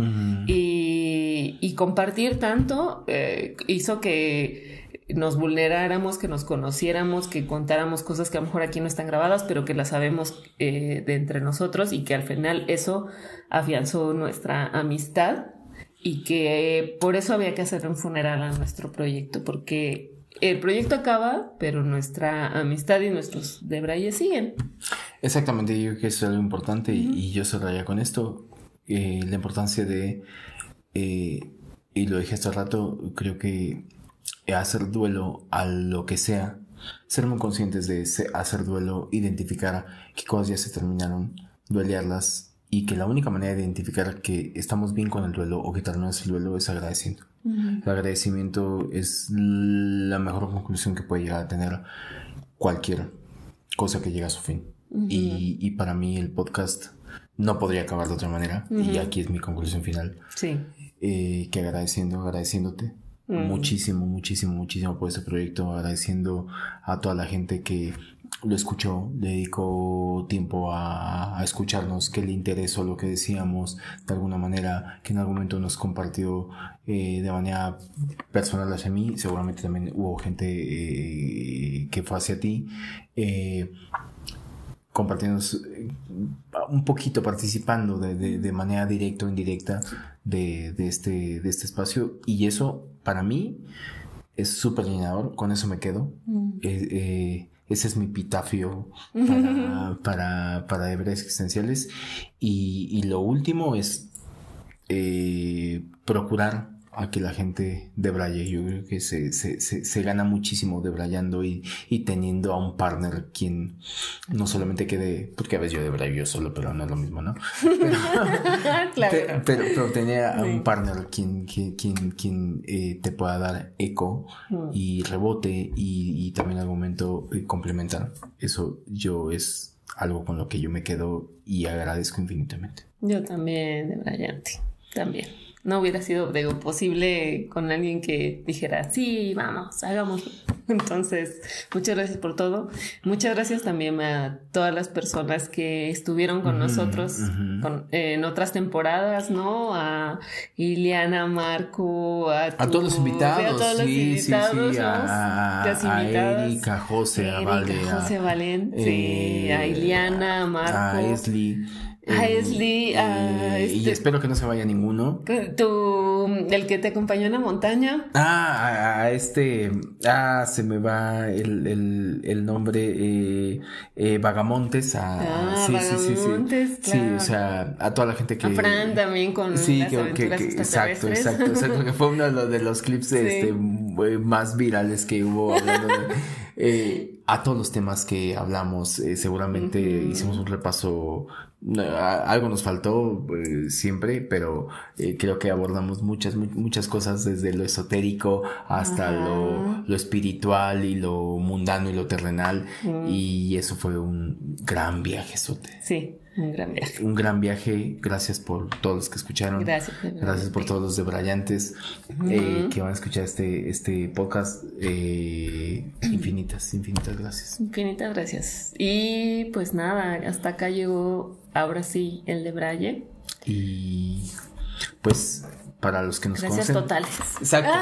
Y compartir tanto hizo que nos vulneráramos, que nos conociéramos, que contáramos cosas que a lo mejor aquí no están grabadas, pero que las sabemos de entre nosotros, y que al final eso afianzó nuestra amistad, y que por eso había que hacer un funeral a nuestro proyecto, porque el proyecto acaba, pero nuestra amistad y nuestros debrayes siguen. Exactamente, yo creo que eso es algo importante, y yo cerraría con esto, la importancia de, y lo dije hace rato, creo que hacer duelo a lo que sea, ser muy conscientes de hacer duelo, identificar qué cosas ya se terminaron, duelearlas, y que la única manera de identificar que estamos bien con el duelo o que terminamos el duelo es agradeciendo. El agradecimiento es la mejor conclusión que puede llegar a tener cualquier cosa que llegue a su fin. Y para mí el podcast no podría acabar de otra manera, y aquí es mi conclusión final. Sí. Que agradeciéndote muchísimo por este proyecto, agradeciendo a toda la gente que lo escuchó, le dedicó tiempo a escucharnos, que le interesó lo que decíamos de alguna manera, que en algún momento nos compartió de manera personal hacia mí. Seguramente también hubo gente que fue hacia ti, compartiendo un poquito, participando de manera directa o indirecta de este espacio, y eso para mí es súper llenador. Con eso me quedo. Ese es mi epitafio para Debrayes Existenciales, y lo último es procurar a que la gente debraye. Yo creo que se gana muchísimo debrayando y teniendo a un partner quien no solamente quede, porque a veces yo debrayo yo solo, pero no es lo mismo, ¿no? Claro. Pero tener a un partner quien te pueda dar eco y rebote, y también al momento complementar. Eso es algo con lo que yo me quedo y agradezco infinitamente. Yo también, debrayante, también. No hubiera sido posible con alguien que dijera, sí, vamos, hagámoslo. Entonces, muchas gracias por todo. Muchas gracias también a todas las personas que estuvieron con nosotros en otras temporadas, ¿no? A Iliana, Marco, a todos los invitados. A Erika, a José, a Valen, a Iliana, a Marco, a Esli. Y espero que no se vaya ninguno. El que te acompañó en la montaña. Se me va el nombre. Vagamontes. Vagamontes, sí. Claro. Sí, o sea, a toda la gente que. A Fran también con las aventuras exacto. Que fue uno de los clips más virales que hubo hablando de. A todos los temas que hablamos, seguramente hicimos un repaso. Algo nos faltó siempre, pero creo que abordamos muchas cosas, desde lo esotérico hasta lo espiritual y lo mundano y lo terrenal, y eso fue un gran viaje, Sote. Sí, un gran viaje. Un gran viaje. Gracias por todos los que escucharon. Gracias por todos los debrayantes que van a escuchar este podcast. Infinitas gracias. Infinitas gracias. Y pues nada, hasta acá llegó ahora sí el Debraye. Y pues para los que nos gracias conocen. Totales. Exacto.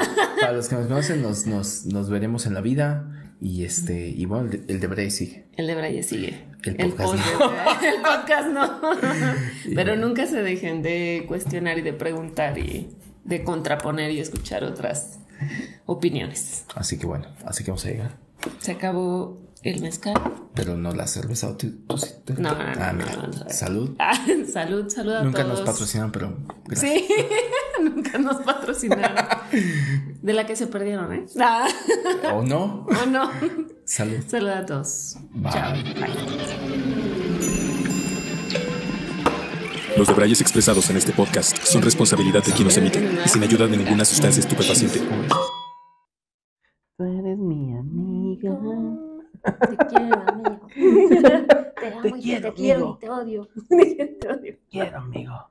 Para los que nos conocen, nos veremos en la vida. Y bueno, el Debraye sigue. El Debraye sigue. El podcast no. Pero nunca se dejen de cuestionar y de preguntar y de contraponer y escuchar otras opiniones. Así que bueno, vamos a llegar. Se acabó el mezcal. Pero no la cerveza. No. Salud. Salud a todos. Nunca nos patrocinaron, pero gracias. Sí, nunca nos patrocinaron. De la que se perdieron, ¿eh? ¿O no? Salud. Salud a todos. Bye. Chao. Bye. Los debrayes expresados en este podcast son responsabilidad de quien los emite y sin ayuda de ninguna sustancia estupefaciente. Tú eres mi amiga. Te quiero, amigo. Te amo y te quiero y te odio. Quiero, amigo.